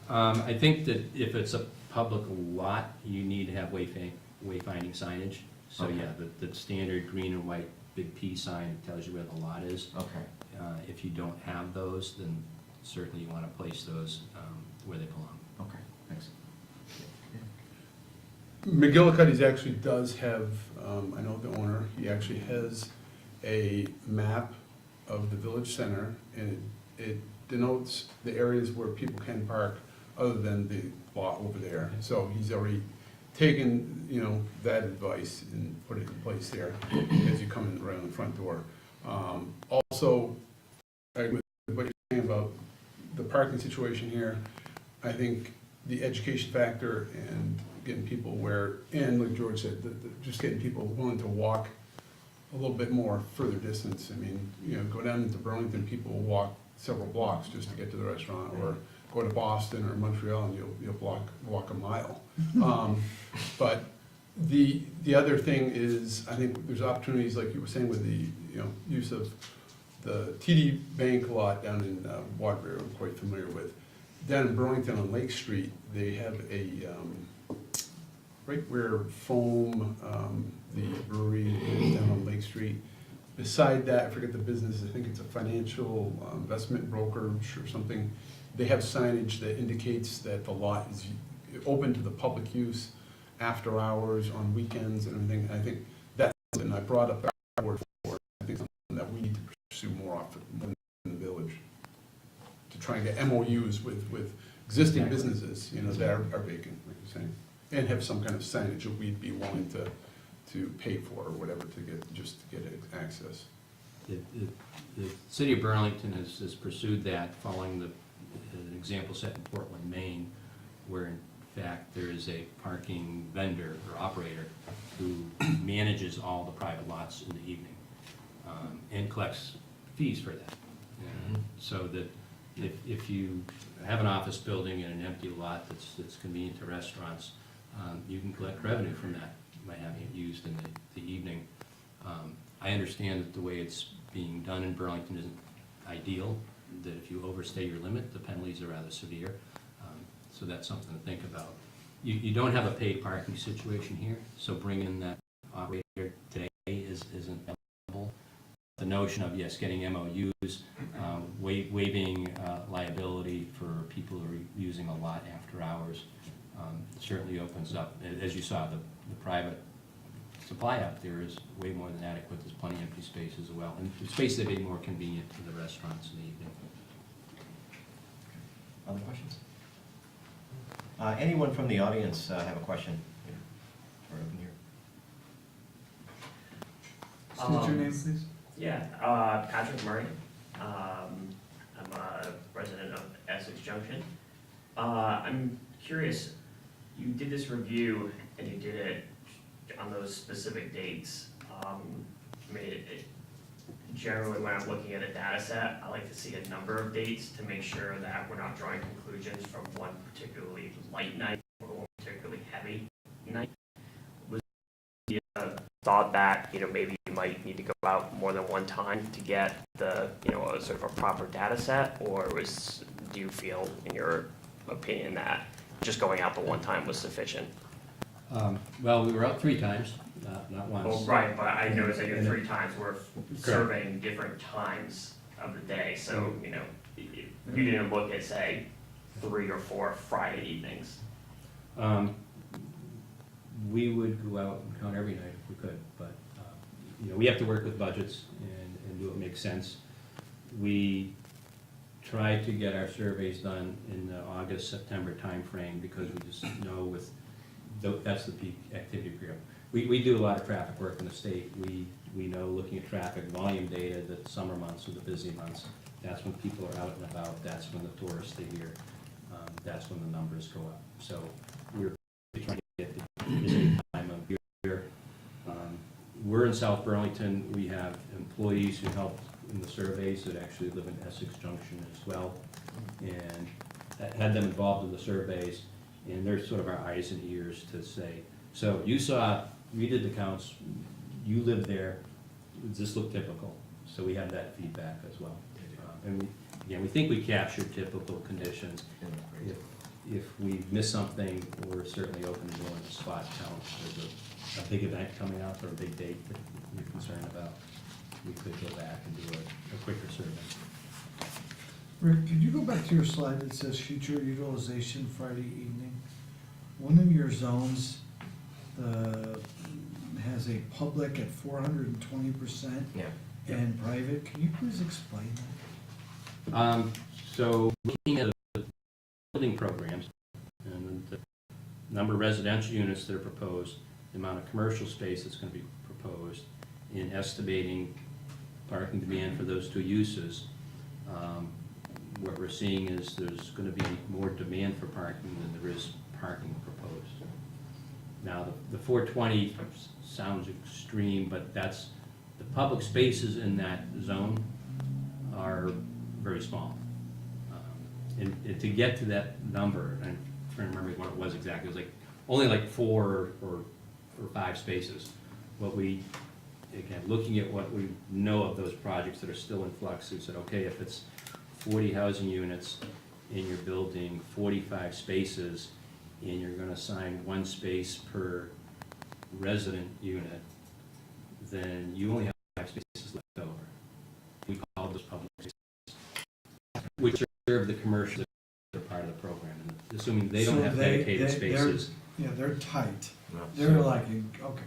I think that if it's a public lot, you need to have wayfinding signage. So Okay. yeah, the standard green and white big P sign tells you where the lot is. Okay. If you don't have those, then certainly you want to place those where they belong. Okay, thanks. McGillicuddy's actually does have, I know the owner, he actually has a map of the village center, and it denotes the areas where people can park other than the lot over there. So he's already taken, that advice and put it in place there as you come in around the front door. Also, I agree with what you're saying about the parking situation here. I think the education factor and getting people and like George said, just getting people willing to walk a little bit more further distance. I mean, go down into Burlington, people will walk several blocks just to get to the restaurant, or go to Boston or Montreal and you'll walk a mile. But the other thing is, I think there's opportunities, like you were saying, with the use of the TD Bank lot down in Waterbury, I'm quite familiar with. Down in Burlington on Lake Street, they have a, right where Foam, the brewery is down on Lake Street. Beside that, I forget the business, I think it's a financial investment brokerage or something. They have signage that indicates that the lot is open to the public use after hours, on weekends and everything. And I think that's something I brought up our board for. I think something that we need to pursue more often in the village, to try and get MOUs with existing businesses, that are vacant, like you're saying, and have some kind of signage that we'd be willing to pay for or whatever to get access. The city of Burlington has pursued that, following an example set in Portland, Maine, where in fact there is a parking vendor or operator who manages all the private lots in the evening and collects fees for that. So that if you have an office building in an empty lot that's convenient to restaurants, you can collect revenue from that by having it used in the evening. I understand that the way it's being done in Burlington isn't ideal, that if you overstay your limit, the penalties are rather severe. So that's something to think about. You don't have a paid parking situation here, so bringing that operator today isn't available. The notion of, yes, getting MOUs, waiving liability for people who are using a lot after hours, certainly opens up. As you saw, the private supply out there is way more than adequate. There's plenty of empty space as well, and the space that would be more convenient to the restaurants in the evening. Other questions? Anyone from the audience have a question? Yeah. We're open here. State your name, please. Yeah, Patrick Murray. I'm a resident of Essex Junction. I'm curious, you did this review and you did it on those specific dates. I mean, generally when I'm looking at a data set, I like to see a number of dates to make sure that we're not drawing conclusions from one particularly light night or one particularly heavy night. Was the thought that, maybe you might need to go out more than one time to get the, a sort of a proper data set, or do you feel, in your opinion, that just going out the one time was sufficient? Well, we were out 3 times, not once. Well, right, but I noticed that you're 3 times, we're surveying different times of the day, so, you didn't look at, say, 3 or 4 Friday evenings. We would go out and count every night if we could, but, we have to work with budgets and do what makes sense. We try to get our surveys done in the August, September timeframe, because we just know that's the peak activity period. We do a lot of traffic work in the state. We know, looking at traffic volume data, that the summer months are the busy months. That's when people are out and about, that's when the tourists are here, that's when the numbers go up. So we're trying to get the busy time of year. We're in South Burlington. We have employees who help in the surveys that actually live in Essex Junction as well, and had them involved in the surveys, and they're sort of our eyes and ears to say, so we did the counts, you live there, does this look typical? So we have that feedback as well. And we think we captured typical conditions. If we miss something, we're certainly open to doing a spot count. There's a big event coming up or a big date that we're concerned about, we could go back and do a quicker survey. Rick, could you go back to your slide that says future utilization Friday evening? One of your zones has a public at 420% Yeah. and private. Can you please explain that? So looking at the building programs and the number of residential units that are proposed, the amount of commercial space that's going to be proposed, in estimating parking demand for those 2 uses, what we're seeing is there's going to be more demand for parking than there is parking proposed. Now, the 420 sounds extreme, but that's, the public spaces in that zone are very small. And to get to that number, I'm trying to remember what it was exactly, it was only 4 or 5 spaces. What we, again, looking at what we know of those projects that are still in flux, we said, okay, if it's 40 housing units and you're building 45 spaces and you're gonna assign 1 space per resident unit, then you only have 5 spaces left over. We call those public spaces, which serve the commercial that are part of the program, and assuming they don't have dedicated spaces. They're tight. No. They're like, okay.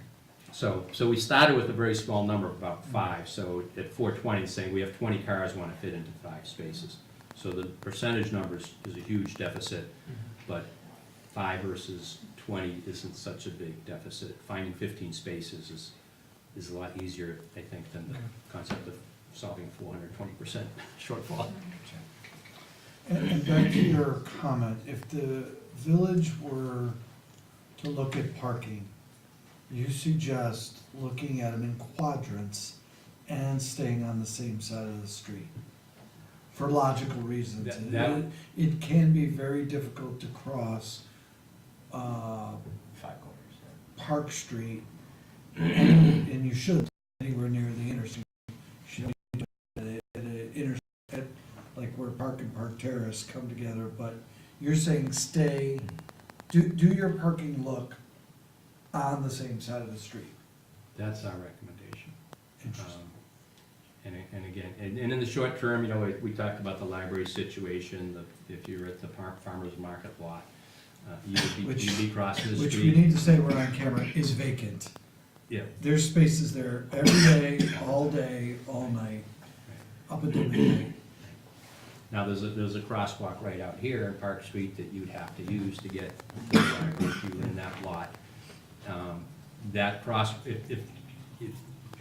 So we started with a very small number of about 5, so at 420, saying we have 20 cars want to fit into 5 spaces. So the percentage numbers is a huge deficit, but 5 versus 20 isn't such a big deficit. Finding 15 spaces is a lot easier, I think, than the concept of solving 420% shortfall. And back to your comment, if the village were to look at parking, you suggest looking at them in quadrants and staying on the same side of the street for logical reasons. It can be very difficult to cross 5 corners. Park Street, and you should anywhere near the intersection. You should be at an intersection, like where Park and Park Terrace come together. But you're saying do your parking look on the same side of the street. That's our recommendation. Interesting. And again, and in the short term, we talked about the library situation, if you're at the farmer's market lot, you'd be crossing the street. Which we need to say we're on camera, is vacant. Yeah. There's spaces there every day, all night, up until midnight. Now, there's a crosswalk right out here in Park Street that you'd have to use to get to the library if you were in that lot. That if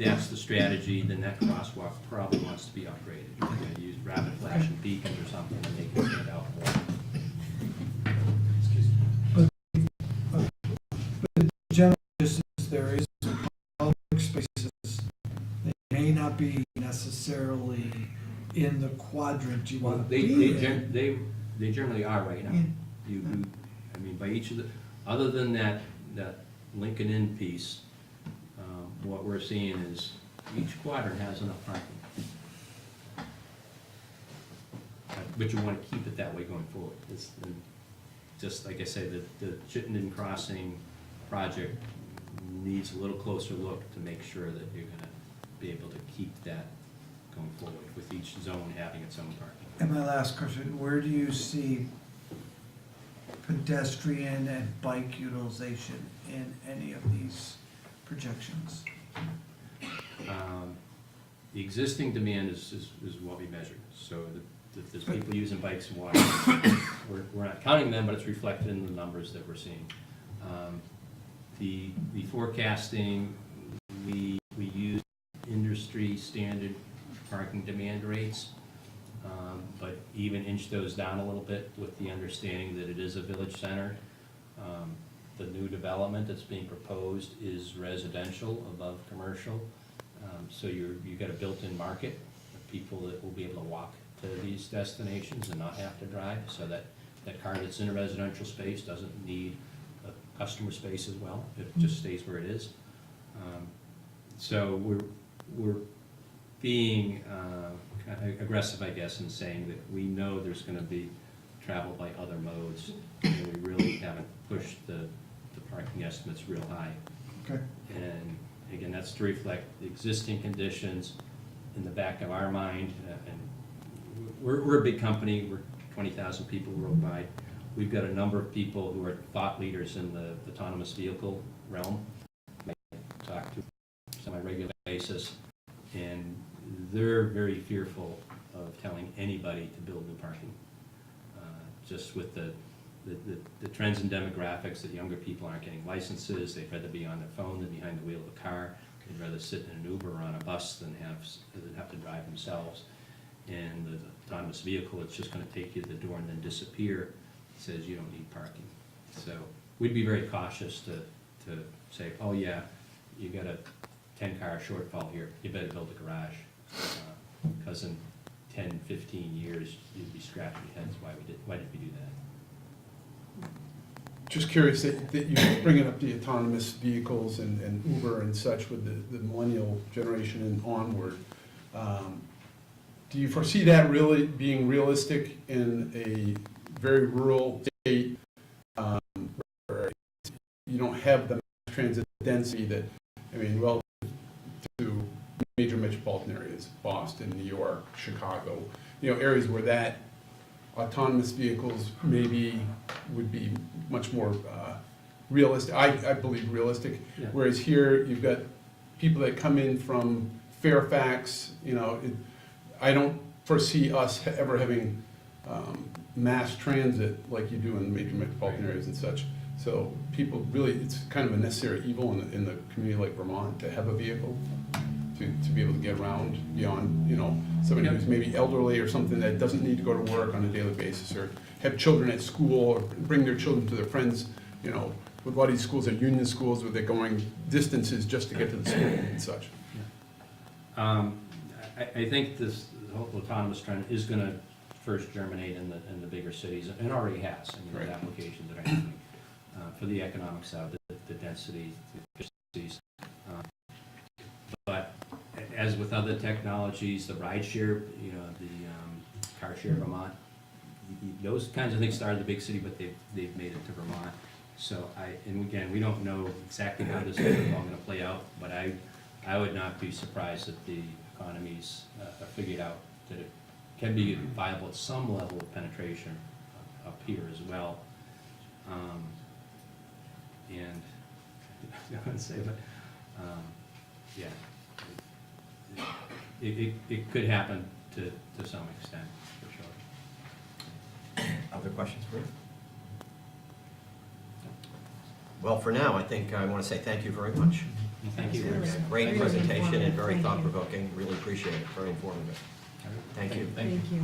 that's the strategy, then that crosswalk probably wants to be upgraded. You're gonna use rapid flashing beacons or something to make it stand out more. Excuse me. Generally, just as there is some public spaces, they may not be necessarily in the quadrant you want to be in. They generally are right now. I mean, by each of the, other than that Lincoln Inn piece, what we're seeing is each quadrant has enough parking. But you want to keep it that way going forward. Just like I say, the Chittenden Crossing project needs a little closer look to make sure that you're gonna be able to keep that going forward, with each zone having its own parking. And my last question, where do you see pedestrian and bike utilization in any of these projections? The existing demand is what we measured. So if there's people using bikes and walking, we're not counting them, but it's reflected in the numbers that we're seeing. The forecasting, we use industry standard parking demand rates, but even inch those down a little bit with the understanding that it is a village center. The new development that's being proposed is residential above commercial. So you've got a built-in market of people that will be able to walk to these destinations and not have to drive, so that car that's in a residential space doesn't need a customer space as well. It just stays where it is. So we're being kind of aggressive, I guess, in saying that we know there's going to be travel by other modes, and we really haven't pushed the parking estimates real high. Okay. And again, that's to reflect the existing conditions in the back of our mind. And we're a big company. We're 20,000 people worldwide. We've got a number of people who are thought leaders in the autonomous vehicle realm. I talk to on a semi-regular basis, and they're very fearful of telling anybody to build new parking. Just with the trends and demographics that younger people aren't getting licenses, they'd rather be on their phone than behind the wheel of a car. They'd rather sit in an Uber or on a bus than have to drive themselves. And the autonomous vehicle, it's just going to take you to the door and then disappear, says you don't need parking. So we'd be very cautious to say, oh yeah, you got a 10-car shortfall here, you better build a garage. Because in 10, 15 years, you'd be scratching your heads, why did we do that? Just curious that you bringing up the autonomous vehicles and Uber and such with the millennial generation and onward. Do you foresee that really being realistic in a very rural state where you don't have the mass transit density that, I mean, relative to major metropolitan areas, Boston, New York, Chicago, areas where that autonomous vehicles maybe would be much more realistic, I believe realistic, Yeah. Whereas here you've got people that come in from Fairfax, I don't foresee us ever having mass transit like you do in major metropolitan areas and such. So people really, it's kind of a necessary evil in the community like Vermont to have a vehicle to be able to get around beyond, somebody who's maybe elderly or something that doesn't need to go to work on a daily basis, or have children at school, or bring their children to their friends, with a lot of these schools are union schools where they're going distances just to get to the school and such. I think this whole autonomous trend is going to first germinate in the bigger cities, and it already has. I mean, Right. the applications that are happening for the economics of the density, the efficiencies. But as with other technologies, the rideshare, the car share Vermont, those kinds of things started in the big city, but they've made it to Vermont. So and again, we don't know exactly how this is all going to play out, but I would not be surprised if the economies are figured out that it can be viable at some level of penetration up here as well. And I would say, but yeah, it could happen to some extent, for sure. Other questions for you? Well, for now, I think I want to say thank you very much. Thank you. Great Very presentation and informative. very Thank you. thought-provoking. Really appreciate it. Very informative. Thank you. Thank you.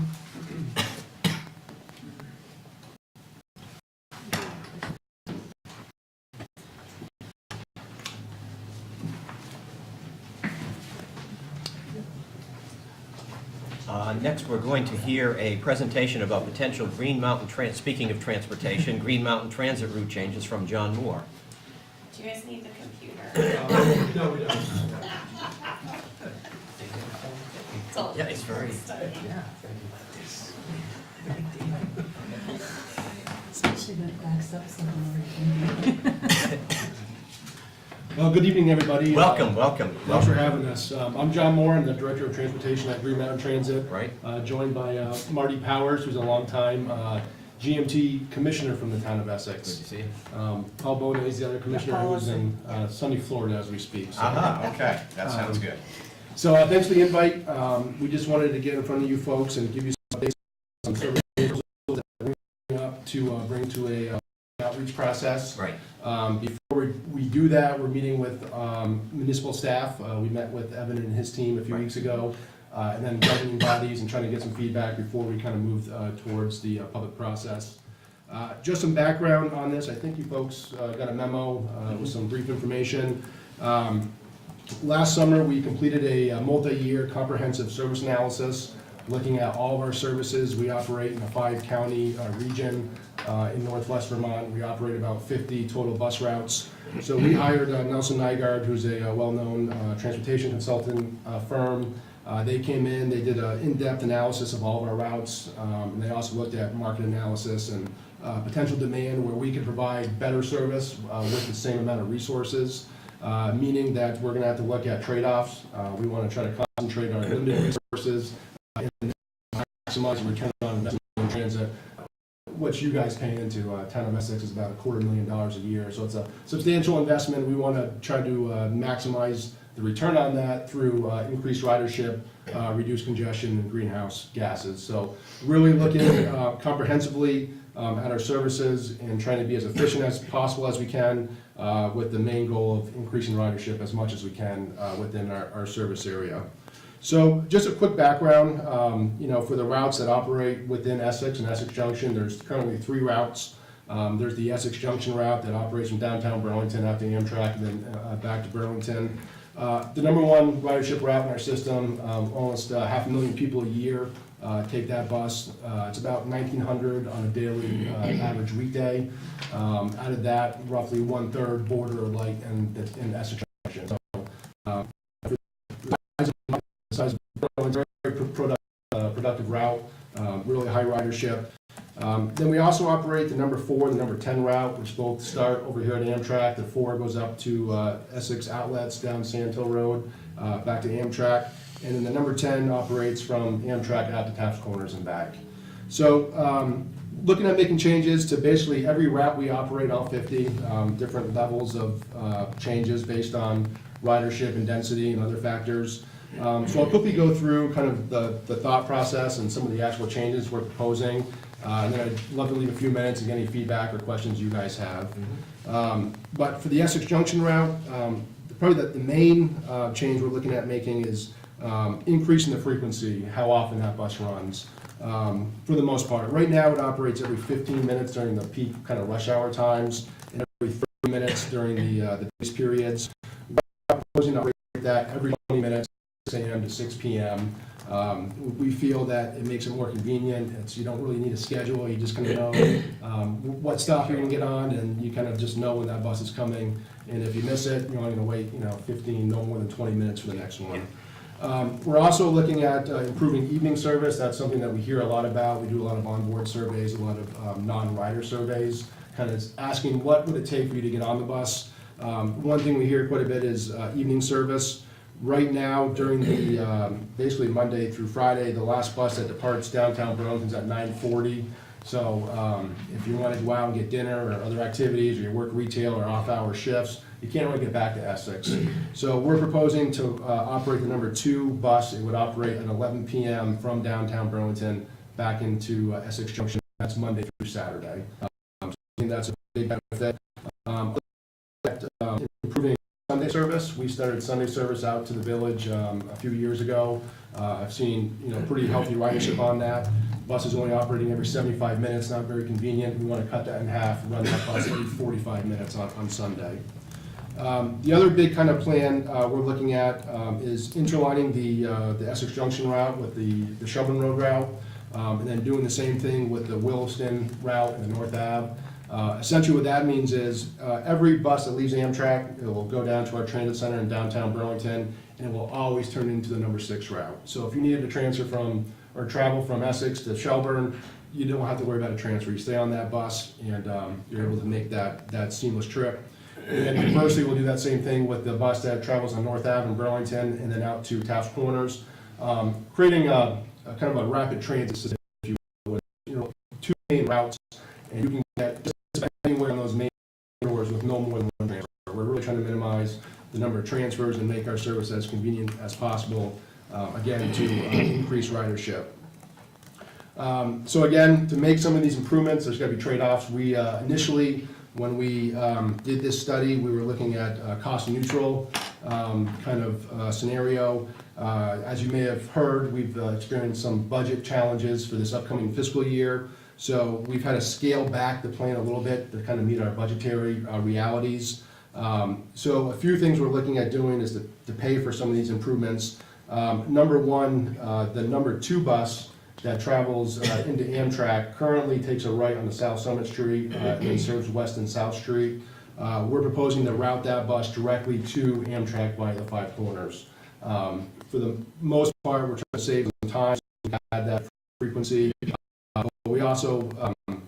Next, we're going to hear a presentation about potential Green Mountain, speaking of transportation, Green Mountain Transit route changes from John Moore. Do you guys need the computer? No, we don't. It's all Yeah, it's very, Especially when it backs up somewhere. Well, good evening, everybody. welcome, welcome. Thanks for having us. I'm John Moore, I'm the Director of Transportation at Green Mountain Transit. Right. Joined by Marty Powers, who's a longtime GMT Commissioner from the town of Good Essex. to see you. Paul Bowden is the other Commissioner Paul who's is in sunny Florida as we speak. So- Aha, okay, that sounds good. So thanks for the invite. We just wanted to get in front of you folks and give you some updates on services that we're bringing up to bring to a outreach process. Right. Before we do that, we're meeting with municipal staff. We met with Evan and his team a few Right. weeks ago, and then governing bodies and trying to get some feedback before we kind of move towards the public process. Just some background on this. I think you folks got a memo with some brief information. Last summer, we completed a multi-year comprehensive service analysis, looking at all of our services. We operate in a 5-county region in northwest Vermont. We operate about 50 total bus routes. So we hired Nelson Nygaard, who's a well-known transportation consulting firm. They came in, they did an in-depth analysis of all of our routes, and they also looked at market analysis and potential demand where we could provide better service with the same amount of resources. Meaning that we're going to have to look at trade-offs. We want to try to concentrate our limited resources and maximize the return on investment in transit, which you guys pay into. Town of Essex is about $250,000 a year, so it's a substantial investment. We want to try to maximize the return on that through increased ridership, reduced congestion, and greenhouse gases. So really looking comprehensively at our services and trying to be as efficient as possible as we can, with the main goal of increasing ridership as much as we can within our service area. So just a quick background, for the routes that operate within Essex and Essex Junction, there's currently 3 routes. There's the Essex Junction route that operates from downtown Burlington out to Amtrak and then back to Burlington. The number 1 ridership route in our system, almost 500,000 people a year take that bus. It's about 1,900 on a daily average weekday. Out of that, roughly 1/3 border light and Essex Junction. So, size of Burlington, very productive route, really high ridership. Then we also operate the number 4 and the number 10 route, which both start over here at Amtrak. The 4 goes up to Essex Outlets down Sand Hill Road, back to Amtrak. And then the number 10 operates from Amtrak out to Taft's Corners and back. So looking at making changes to basically every route we operate, all 50, different levels of changes based on ridership and density and other factors. So I'll quickly go through kind of the thought process and some of the actual changes we're proposing. And then I'd love to leave a few minutes and get any feedback or questions you guys have. But for the Essex Junction route, probably the main change we're looking at making is increasing the frequency, how often that bus runs. For the most part, right now it operates every 15 minutes during the peak kind of rush hour times, and every 30 minutes during the peak periods. We're proposing to operate that every 20 minutes, 6 a.m. to 6 p.m. We feel that it makes it more convenient. You don't really need a schedule. You just kind of know what stop you're going to get on, and you kind of just know when that bus is coming. And if you miss it, you're only going to wait 15, no more than 20 minutes for the next one. We're also looking at improving evening service. That's something that we hear a lot about. We do a lot of onboard surveys, a lot of non-rider surveys, kind of asking what would it take for you to get on the bus. One thing we hear quite a bit is evening service. Right now, during the basically Monday through Friday, the last bus that departs downtown Burlington's at 9:40. So if you want to go out and get dinner or other activities, or you work retail or off-hour shifts, you can't really get back to Essex. So we're proposing to operate the number 2 bus. It would operate at 11 p.m. from downtown Burlington back into Essex Junction. That's Monday through Saturday. So I think that's a big benefit. Improving Sunday service. We started Sunday service out to the village a few years ago. I've seen, pretty healthy ridership on that. Bus is only operating every 75 minutes, not very convenient. We want to cut that in half, run that bus every 45 minutes on Sunday. The other big kind of plan we're looking at is interlining the Essex Junction route with the Shelburne Road route, and then doing the same thing with the Williston route and the North Ave. Essentially what that means is every bus that leaves Amtrak, it will go down to our transit center in downtown Burlington, and it will always turn into the number 6 route. So if you needed to transfer from or travel from Essex to Shelburne, you don't have to worry about a transfer. You stay on that bus and you're able to make that seamless trip. And then conversely, we'll do that same thing with the bus that travels on North Ave in Burlington and then out to Taft Corners, creating a kind of a rapid transit system, if you will, with 2 main routes, and you can get just anywhere on those main doors with no more than 1 transfer. We're really trying to minimize the number of transfers and make our service as convenient as possible, again, to increase ridership. So again, to make some of these improvements, there's got to be trade-offs. We initially, when we did this study, we were looking at cost neutral kind of scenario. As you may have heard, we've experienced some budget challenges for this upcoming fiscal year. So we've had to scale back the plan a little bit to kind of meet our budgetary realities. So a few things we're looking at doing is to pay for some of these improvements. Number one, the number 2 bus that travels into Amtrak currently takes a right on the South Summit Street and then serves West and South Street. We're proposing to route that bus directly to Amtrak via the 5 Corners. For the most part, we're trying to save some time, so we add that frequency. But we also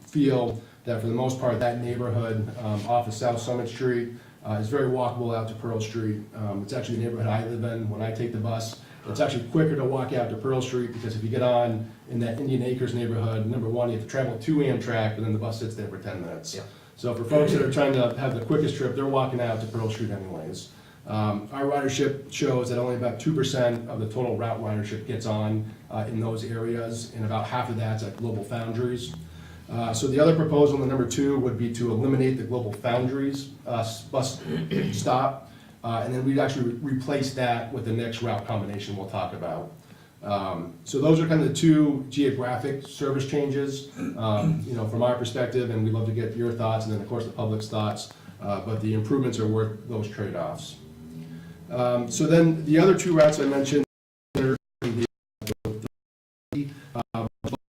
feel that for the most part, that neighborhood off of South Summit Street is very walkable out to Pearl Street. It's actually the neighborhood I live in. When I take the bus, it's actually quicker to walk out to Pearl Street, because if you get on in that Indian Acres neighborhood, number one, you have to travel to Amtrak, but then the bus sits there for 10 minutes. Yeah. So for folks that are trying to have the quickest trip, they're walking out to Pearl Street anyways. Our ridership shows that only about 2% of the total route ridership gets on in those areas, and about half of that's at Global Foundries. So the other proposal, the number 2, would be to eliminate the Global Foundries bus stop, and then we'd actually replace that with the next route combination we'll talk about. So those are kind of the 2 geographic service changes, from our perspective, and we'd love to get your thoughts, and then of course the public's thoughts, but the improvements are worth those trade-offs. So then the other 2 routes I mentioned,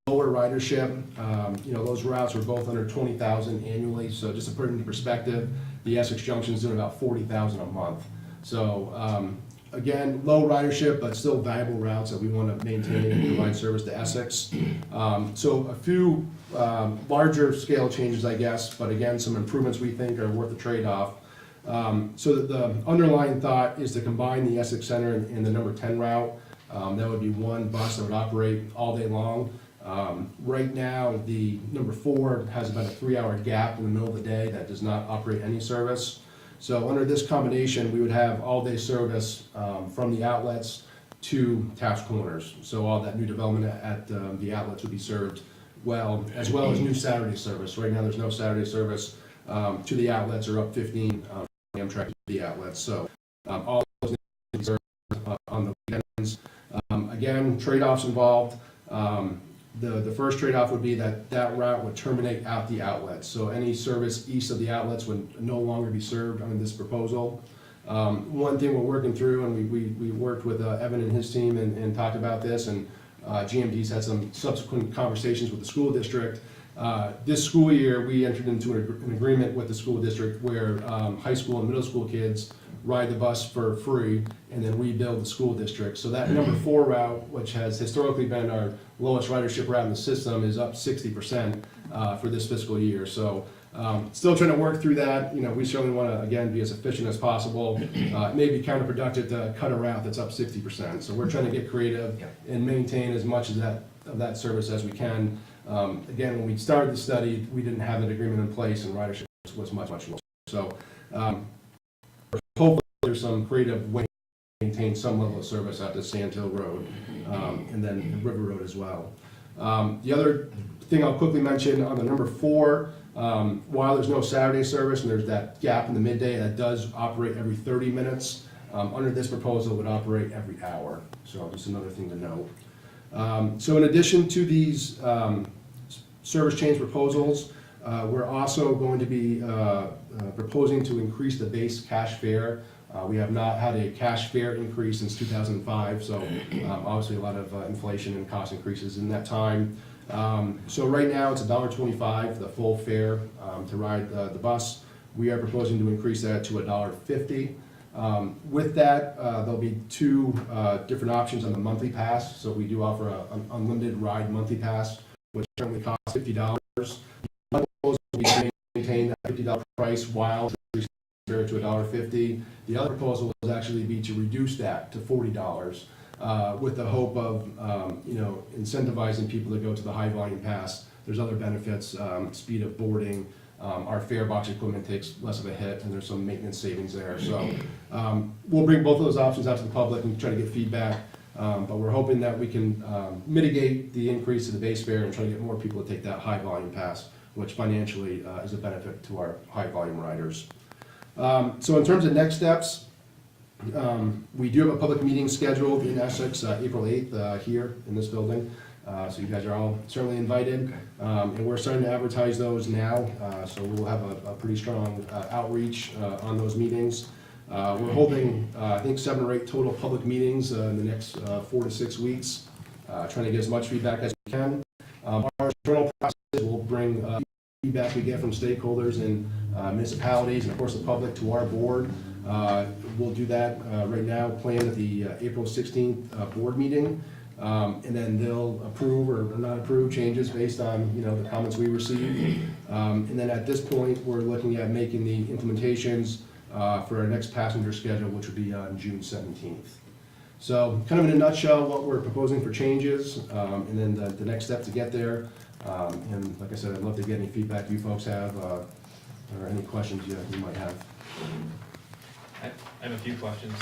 lower ridership, those routes are both under 20,000 annually, so just to put it into perspective, the Essex Junction is doing about 40,000 a month. So again, low ridership, but still valuable routes that we want to maintain and provide service to Essex. So a few larger scale changes, I guess, but again, some improvements we think are worth the trade-off. So the underlying thought is to combine the Essex Center and the number 10 route. That would be 1 bus that would operate all day long. Right now, the number 4 has about a 3-hour gap in the middle of the day that does not operate any service. So under this combination, we would have all-day service from the outlets to Taft Corners. So all that new development at the outlets would be served well as new Saturday service. Right now, there's no Saturday service to the outlets, or up 15 Amtrak to the outlets. So all those things are on the weekends. Again, trade-offs involved. The first trade-off would be that route would terminate at the outlets. So any service east of the outlets would no longer be served under this proposal. One thing we're working through, and we worked with Evan and his team and talked about this, and GMD's had some subsequent conversations with the school district. This school year, we entered into an agreement with the school district where high school and middle school kids ride the bus for free, and then we build the school district. So that number 4 route, which has historically been our lowest ridership route in the system, is up 60% for this fiscal year. So still trying to work through that. We certainly want to, again, be as efficient as possible. It may be counterproductive to cut a route that's up 60%. So we're trying to get creative and maintain as much of that service as we can. Again, when we started the study, we didn't have an agreement in place, and ridership was much lower. So hopefully there's some creative way to maintain some level of service out to Sand Hill Road, and then River Road as well. The other thing I'll quickly mention on the number 4, While there's no Saturday service and there's that gap in the midday, that does operate every 30 minutes. Under this proposal, it would operate every hour. So just another thing to note. So in addition to these service change proposals, we're also going to be proposing to increase the base cash fare. We have not had a cash fare increase since 2005, so obviously a lot of inflation and cost increases in that time. So right now it's $1.25, the full fare to ride the bus. We are proposing to increase that to $1.50. With that, there'll be two different options on the monthly pass. So we do offer an unlimited ride monthly pass, which currently costs $50. One proposal will be to maintain that $50 price while increasing the fare to $1.50. The other proposal will actually be to reduce that to $40, with the hope of incentivizing people to go to the high volume pass. There's other benefits, speed of boarding. Our fare box equipment takes less of a hit, and there's some maintenance savings there. So we'll bring both of those options out to the public and try to get feedback. But we're hoping that we can mitigate the increase of the base fare and try to get more people to take that high volume pass, which financially is a benefit to our high volume riders. So in terms of next steps, we do have a public meeting scheduled in Essex, April 8th, here in this building. So you guys are all certainly invited, and we're starting to advertise those now, so we'll have a pretty strong outreach on those meetings. We're holding, I think, 7 or 8 total public meetings in the next 4 to 6 weeks, trying to get as much feedback as we can. Our internal process will bring feedback we get from stakeholders in municipalities and of course the public to our board. We'll do that right now, planned at the April 16th board meeting. And then they'll approve or not approve changes based on the comments we receive. And then at this point, we're looking at making the implementations for our next passenger schedule, which would be on June 17th. So kind of in a nutshell, what we're proposing for changes, and then the next step to get there. And like I said, I'd love to get any feedback you folks have or any questions you might have. I have a few questions.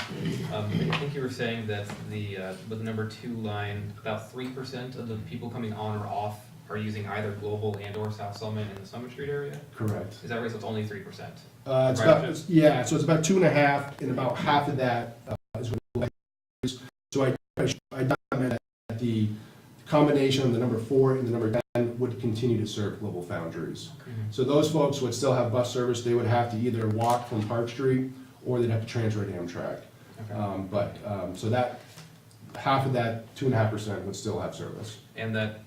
I think you were saying that with the number 2 line, about 3% of the people coming on or off are using either Global and or South Summit in the Summit Street area? Correct. Is that right? So it's only 3%? It's about, yeah, so it's about 2.5, and about half of that is what I use. So I document that the combination of the number 4 and the number 10 would continue to serve Global Foundries. So those folks would still have bus service. They would have to either walk from Park Street or they'd have to transfer to Amtrak. Okay. So that half of that 2.5% would still have service. And that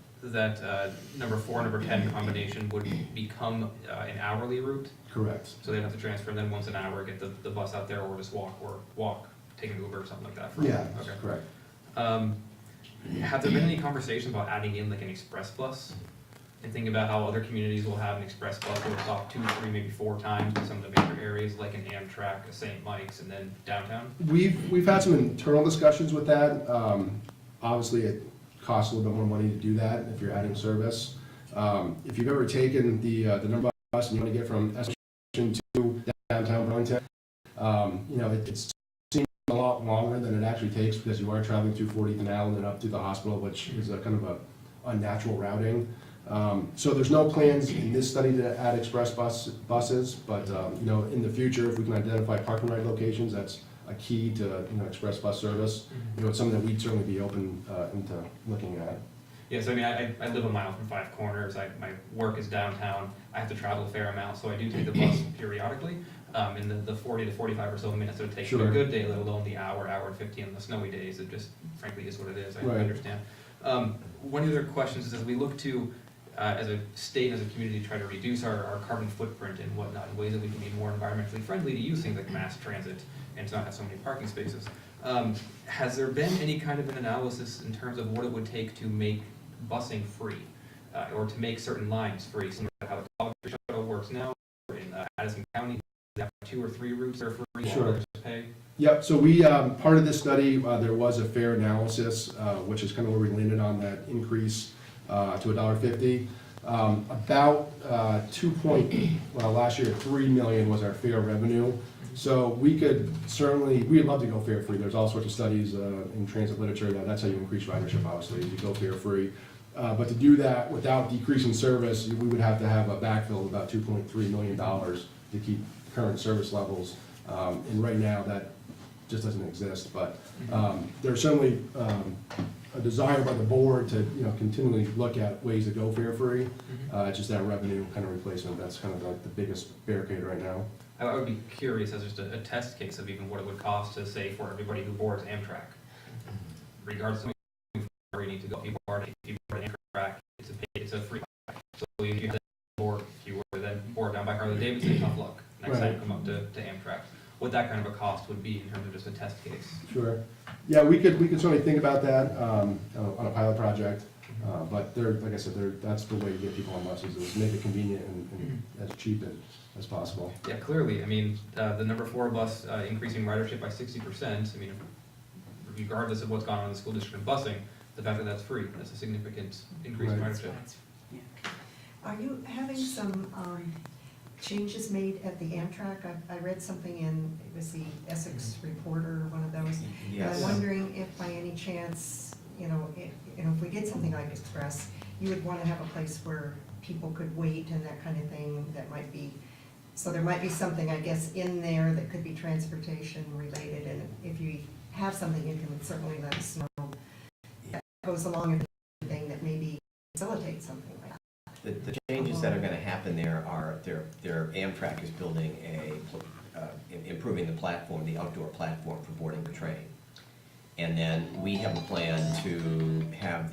number 4, number 10 combination would become an hourly route? Correct. So they'd have to transfer, and then once an hour, get the bus out there, or just walk, take an Uber or something like that? Yeah, okay. correct. Have there been any conversations about adding in like an express bus? And think about how other communities will have an express bus that will stop 2, 3, maybe 4 times in some of the major areas, like an Amtrak, a St. Mike's, and then downtown? We've had some internal discussions with that. Obviously, it costs a little bit more money to do that if you're adding service. If you've ever taken the number bus and you want to get from Essex to downtown Burlington, it seems a lot longer than it actually takes because you are traveling through 40th and Allen and up to the hospital, which is a kind of a unnatural routing. So there's no plans in this study to add express buses, but in the future, if we can identify park and ride locations, that's a key to express bus service. It's something that we'd certainly be open into looking at. Yeah, so I mean, I live a mile from Five Corners. My work is downtown. I have to travel a fair amount, so I do take the bus periodically. In the 40 to 45 or so minutes it would take Sure. a good day, let alone the hour and 15 on the snowy days. It just frankly is what it is. I Right. understand. One of the other questions is, as we look to as a state, as a community, try to reduce our carbon footprint and whatnot in ways that we can be more environmentally friendly to use things like mass transit and to not have so many parking spaces. Has there been any kind of an analysis in terms of what it would take to make busing free, or to make certain lines free, similar to how the college shuttle works now in Addison County? Have 2 or 3 routes that are free? Sure. Pay? Yep, so we, part of this study, there was a fair analysis, which is kind of where we landed on that increase to $1.50. About last year, $3 million was our fare revenue. So we could certainly, we'd love to go fare free. There's all sorts of studies in transit literature that's how you increase ridership, obviously, you go fare free. But to do that without decreasing service, we would have to have a backfill of about $2.3 million to keep current service levels. And right now, that just doesn't exist. But there's certainly a desire by the board to, continually look at ways to go fare-free. Just that revenue kind of replacement, that's kind of like the biggest barricade right now. I would be curious as just a test case of even what it would cost to say for everybody who boards Amtrak. Regardless of where you need to go, if you board Amtrak, it's a free ride. So if you have board, if you were then board down by Harley Davidson, tough luck. Next time you come up to Amtrak. What that kind of a cost would be in terms of just a test case. Sure. Yeah, we could certainly think about that on a pilot project. But like I said, that's the way to get people on buses, is make it convenient and as cheap as possible. Yeah, clearly. I mean, the number 4 bus increasing ridership by 60%. I mean, regardless of what's gone on in the school district and busing, the fact that that's free, that's a significant increase in Right. ridership. Are you having some changes made at the Amtrak? I read something it was the Essex Reporter, one of those. And Yes. I'm wondering if by any chance, if we did something like Express, you would want to have a place where people could wait and that kind of thing, that might be, so there might be something, I guess, in there that could be transportation related, and if you have something, you can certainly let us know. That goes along with anything that maybe facilitates something like that. The changes that are going to happen there are, their Amtrak is building improving the platform, the outdoor platform for boarding the train. And then we have a plan to have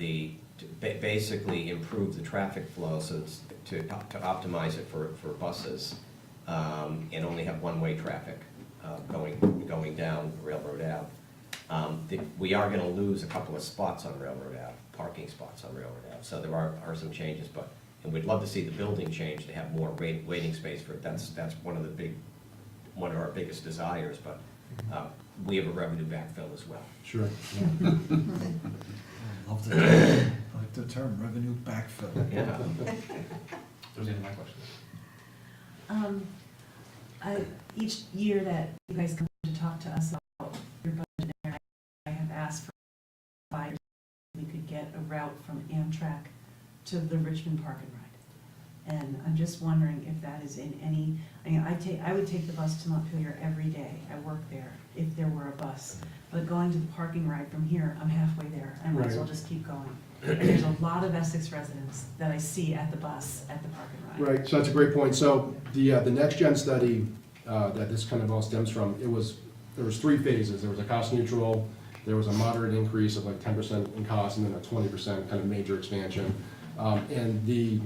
basically improve the traffic flow, so it's to optimize it for buses, and only have one-way traffic going down Railroad Ave. We are going to lose a couple of spots on Railroad Ave, parking spots on Railroad Ave, so there are some changes, and we'd love to see the building change to have more waiting space for it. That's one of our biggest desires, but we have a revenue backfill as well. Sure. I like the term revenue backfill. Yeah. Those are my questions. Each year that you guys come to talk to us about your budget, I have asked for if we could get a route from Amtrak to the Richmond Park and Ride. And I'm just wondering if that is in any, I would take the bus to Montpelier every day. I work there if there were a bus. But going to the parking ride from here, I'm halfway there. I might as well just keep going. And there's a lot of Essex residents that I see at the bus, at the park and ride. Right, so that's a great point. So the Next Gen study that this kind of all stems from, there was 3 phases. There was a cost neutral, there was a moderate increase of like 10% in cost, and then a 20% kind of major expansion. And the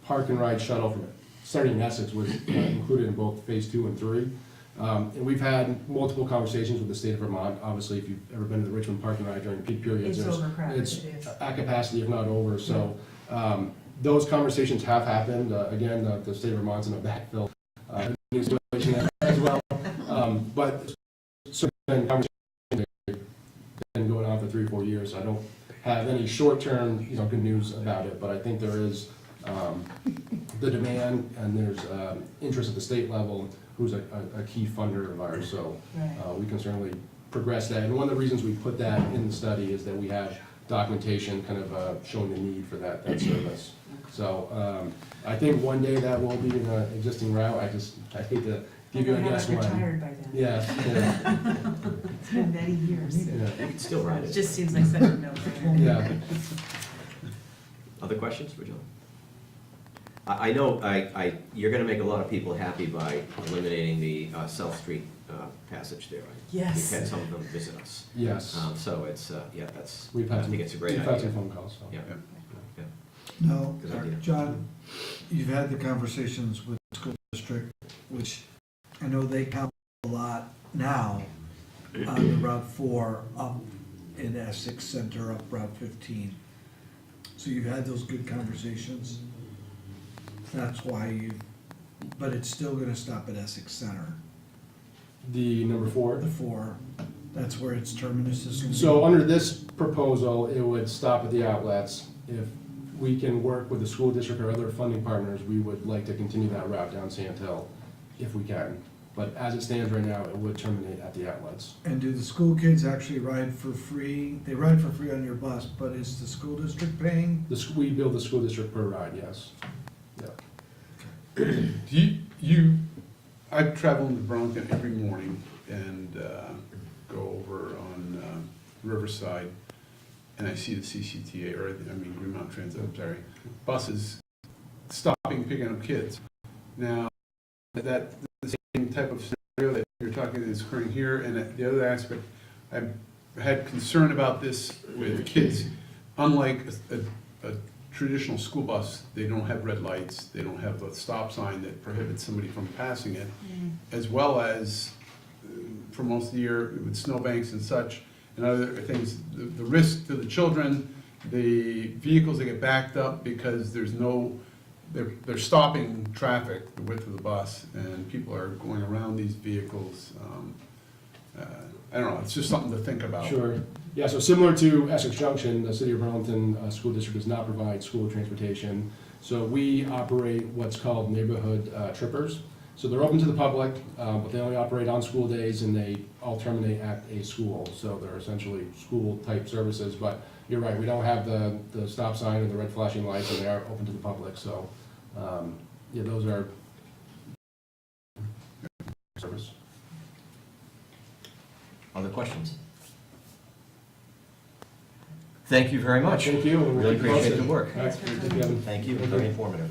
park and ride shuttle from starting in Essex was included in both phase 2 and 3. And we've had multiple conversations with the state of Vermont. Obviously, if you've ever been to the Richmond Park and Ride during peak periods, It's overcrowded, it's it is. at capacity, if not over. So those conversations have happened. Again, the state of Vermont's in a backfill situation as well. But so conversations have been going on for 3 or 4 years. So I don't have any short-term, good news about it. But I think there is the demand, and there's interest at the state level, who's a key funder of ours, so we can certainly progress that. And one of the reasons we put that in the study is that we have documentation kind of showing the need for that service. So I think one day that will be an existing route. I hate to give you a guess when. Retired by then. Yeah. It's been many years. Yeah. You can still ride It it. just seems like such a no-brainer. Yeah. Other questions for John? I know you're going to make a lot of people happy by eliminating the South Street passage there. Yes. We've had some of them visit us. Yes. So it's, I Think think it's a great We've had idea. some phone calls, so. Yeah. No, Good idea. John, you've had the conversations with the school district, which I know they count a lot now on the Route 4 up in Essex Center, up Route 15. So you've had those good conversations. That's why but it's still gonna stop at Essex Center. The number 4? The 4, that's where its terminus is gonna be. So under this proposal, it would stop at the outlets. If we can work with the school district or other funding partners, we would like to continue that route down Sand Hill if we can. But as it stands right now, it would terminate at the outlets. And do the school kids actually ride for free? They ride for free on your bus, but is the school district paying? We bill the school district per ride, yes. I travel into Burlington every morning and go over on Riverside, and I see the CCTA, Green Mountain Transit, I'm sorry, buses stopping, picking up kids. Now, that the same type of scenario that you're talking is occurring here, and the other aspect, I've had concern about this with kids. Unlike a traditional school bus, they don't have red lights, they don't have a stop sign that prohibits somebody from passing it, as well as for most of the year with snowbanks and such, and other things, the risk to the children, the vehicles that get backed up because there's no, they're stopping traffic, the width of the bus, and people are going around these vehicles. I don't know, it's just something to think about. Sure. Yeah, so similar to Essex Junction, the City of Burlington School District does not provide school transportation. So we operate what's called neighborhood trippers. So they're open to the public, but they only operate on school days, and they all terminate at a school. So they're essentially school-type services. But you're right, we don't have the stop sign and the red flashing lights, and they are open to the public. So, yeah, those are service. Other questions? Thank you very much. Thank you. Really appreciate the work. All right, thank you, Evan. Thank you, very informative.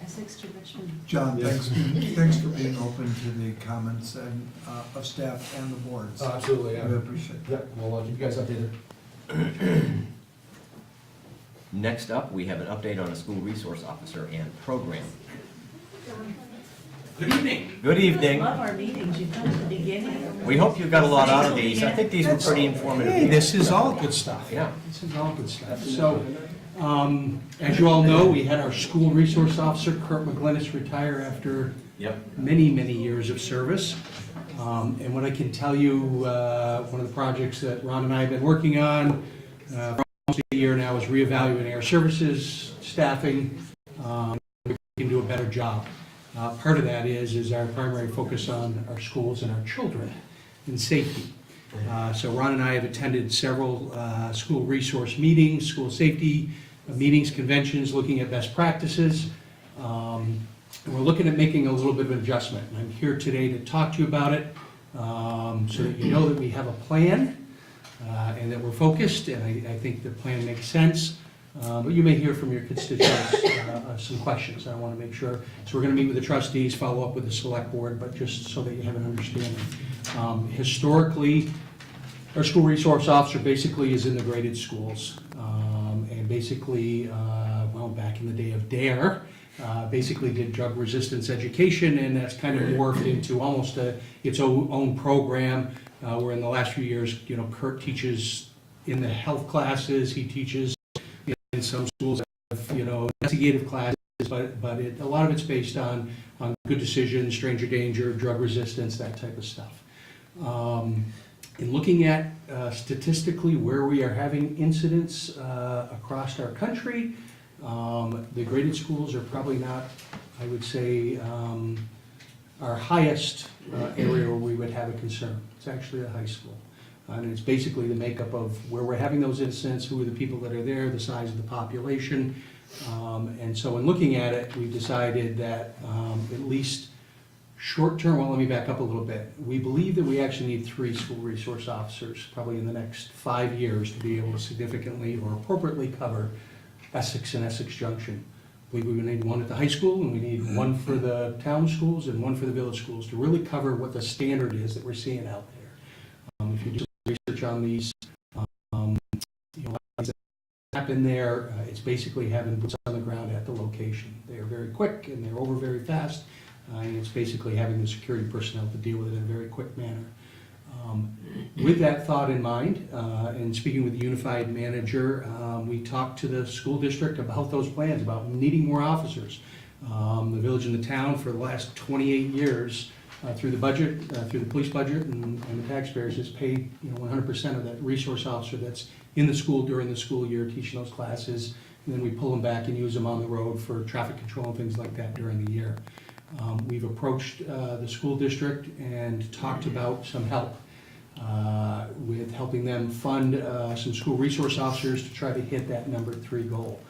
Essex to Richmond. John, Yes. thanks for being open to the comments and, of staff and the boards. Absolutely, yeah. We appreciate it. Yeah, we'll keep you guys updated. Next up, we have an update on a school resource officer and program. Good evening. Good evening. Love our meetings, you come at the beginning. We hope you got a lot out of these. I think these were pretty informative. Hey, this is all good stuff. Yeah. This is all good stuff. So, as you all know, we had our school resource officer, Kurt McGlinnis, retire after Yep. many, many years of service. And what I can tell you, one of the projects that Ron and I have been working on for almost a year now is reevaluating our services, staffing, we can do a better job. Part of that is our primary focus on our schools and our children and safety. So Ron and I have attended several school resource meetings, school safety meetings, conventions, looking at best practices. And we're looking at making a little bit of an adjustment. And I'm here today to talk to you about it so that you know that we have a plan and that we're focused, and I think the plan makes sense. But you may hear from your constituents some questions. I want to make sure. So we're going to meet with the trustees, follow up with the select board, but just so that you have an understanding. Historically, our school resource officer basically is in the graded schools. And basically, well, back in the day of DARE, basically did drug resistance education, and that's kind of morphed into almost its own program. Where in the last few years, Kurt teaches in the health classes, he teaches in some schools have, investigative classes, but a lot of it's based on good decisions, stranger danger, drug resistance, that type of stuff. In looking at statistically where we are having incidents across our country, the graded schools are probably not, I would say, our highest area where we would have a concern. It's actually a high school. And it's basically the makeup of where we're having those incidents, who are the people that are there, the size of the population. And so in looking at it, we've decided that at least short-term, well, let me back up a little bit. We believe that we actually need 3 school resource officers, probably in the next 5 years, to be able to significantly or appropriately cover Essex and Essex Junction. We need 1 at the high school, and we need 1 for the town schools and 1 for the village schools to really cover what the standard is that we're seeing out there. If you do research on these, what's happened there, it's basically having boots on the ground at the location. They are very quick and they're over very fast, and it's basically having the security personnel to deal with it in a very quick manner. With that thought in mind, and speaking with the unified manager, we talked to the school district about those plans, about needing more officers. The village and the town for the last 28 years, through the budget, through the police budget and the taxpayers, has paid 100% of that resource officer that's in the school during the school year teaching those classes, and then we pull them back and use them on the road for traffic control and things like that during the year. We've approached the school district and talked about some help with helping them fund some school resource officers to try to hit that number 3 goal.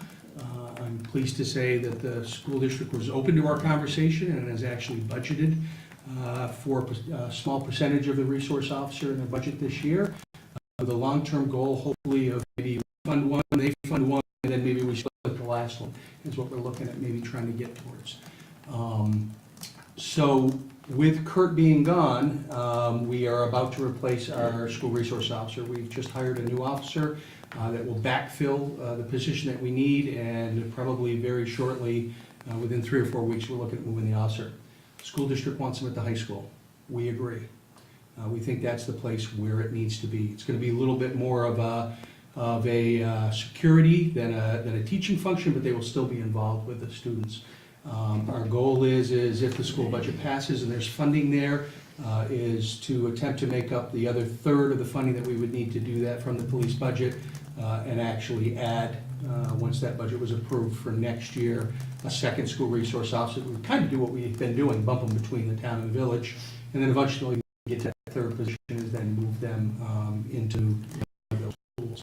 I'm pleased to say that the school district was open to our conversation and has actually budgeted for a small percentage of the resource officer in their budget this year, with a long-term goal, hopefully, of maybe fund one, they fund one, and then maybe we split the last one, is what we're looking at maybe trying to get towards. So with Kurt being gone, we are about to replace our school resource officer. We've just hired a new officer that will backfill the position that we need, and probably very shortly, within 3 or 4 weeks, we're looking at moving the officer. School district wants him at the high school. We agree. We think that's the place where it needs to be. It's going to be a little bit more of a security than a teaching function, but they will still be involved with the students. Our goal is if the school budget passes and there's funding there, is to attempt to make up the other third of the funding that we would need to do that from the police budget, and actually add, once that budget was approved for next year, a second school resource officer. We kind of do what we've been doing, bump them between the town and the village, and then eventually get to that third position and then move them into those schools.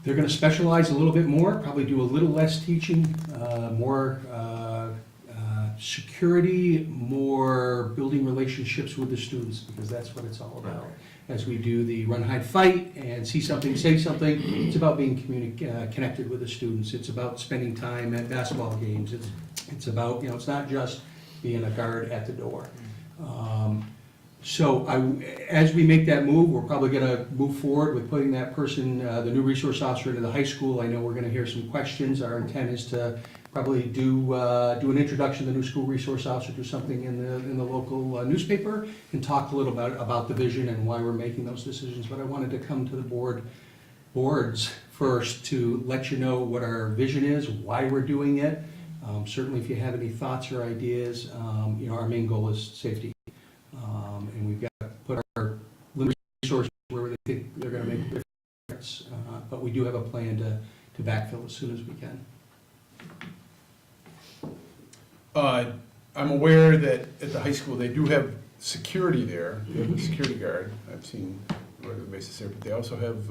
They're going to specialize a little bit more, probably do a little less teaching, more security, more building relationships with the students, because that's what it's all about. As we do the run, hide, fight, and see something, say something, it's about being connected with the students. It's about spending time at basketball games. It's about, it's not just being a guard at the door. So as we make that move, we're probably going to move forward with putting that person, the new resource officer, into the high school. I know we're going to hear some questions. Our intent is to probably do an introduction to the new school resource officer, do something in the local newspaper, and talk a little bit about the vision and why we're making those decisions. But I wanted to come to the boards first to let you know what our vision is, why we're doing it. Certainly, if you have any thoughts or ideas, our main goal is safety. And we've got to put our limited resources where they think they're going to make a difference. But we do have a plan to backfill as soon as we can. I'm aware that at the high school, they do have security there. They have a security guard. I've seen a regular basis there, but they also have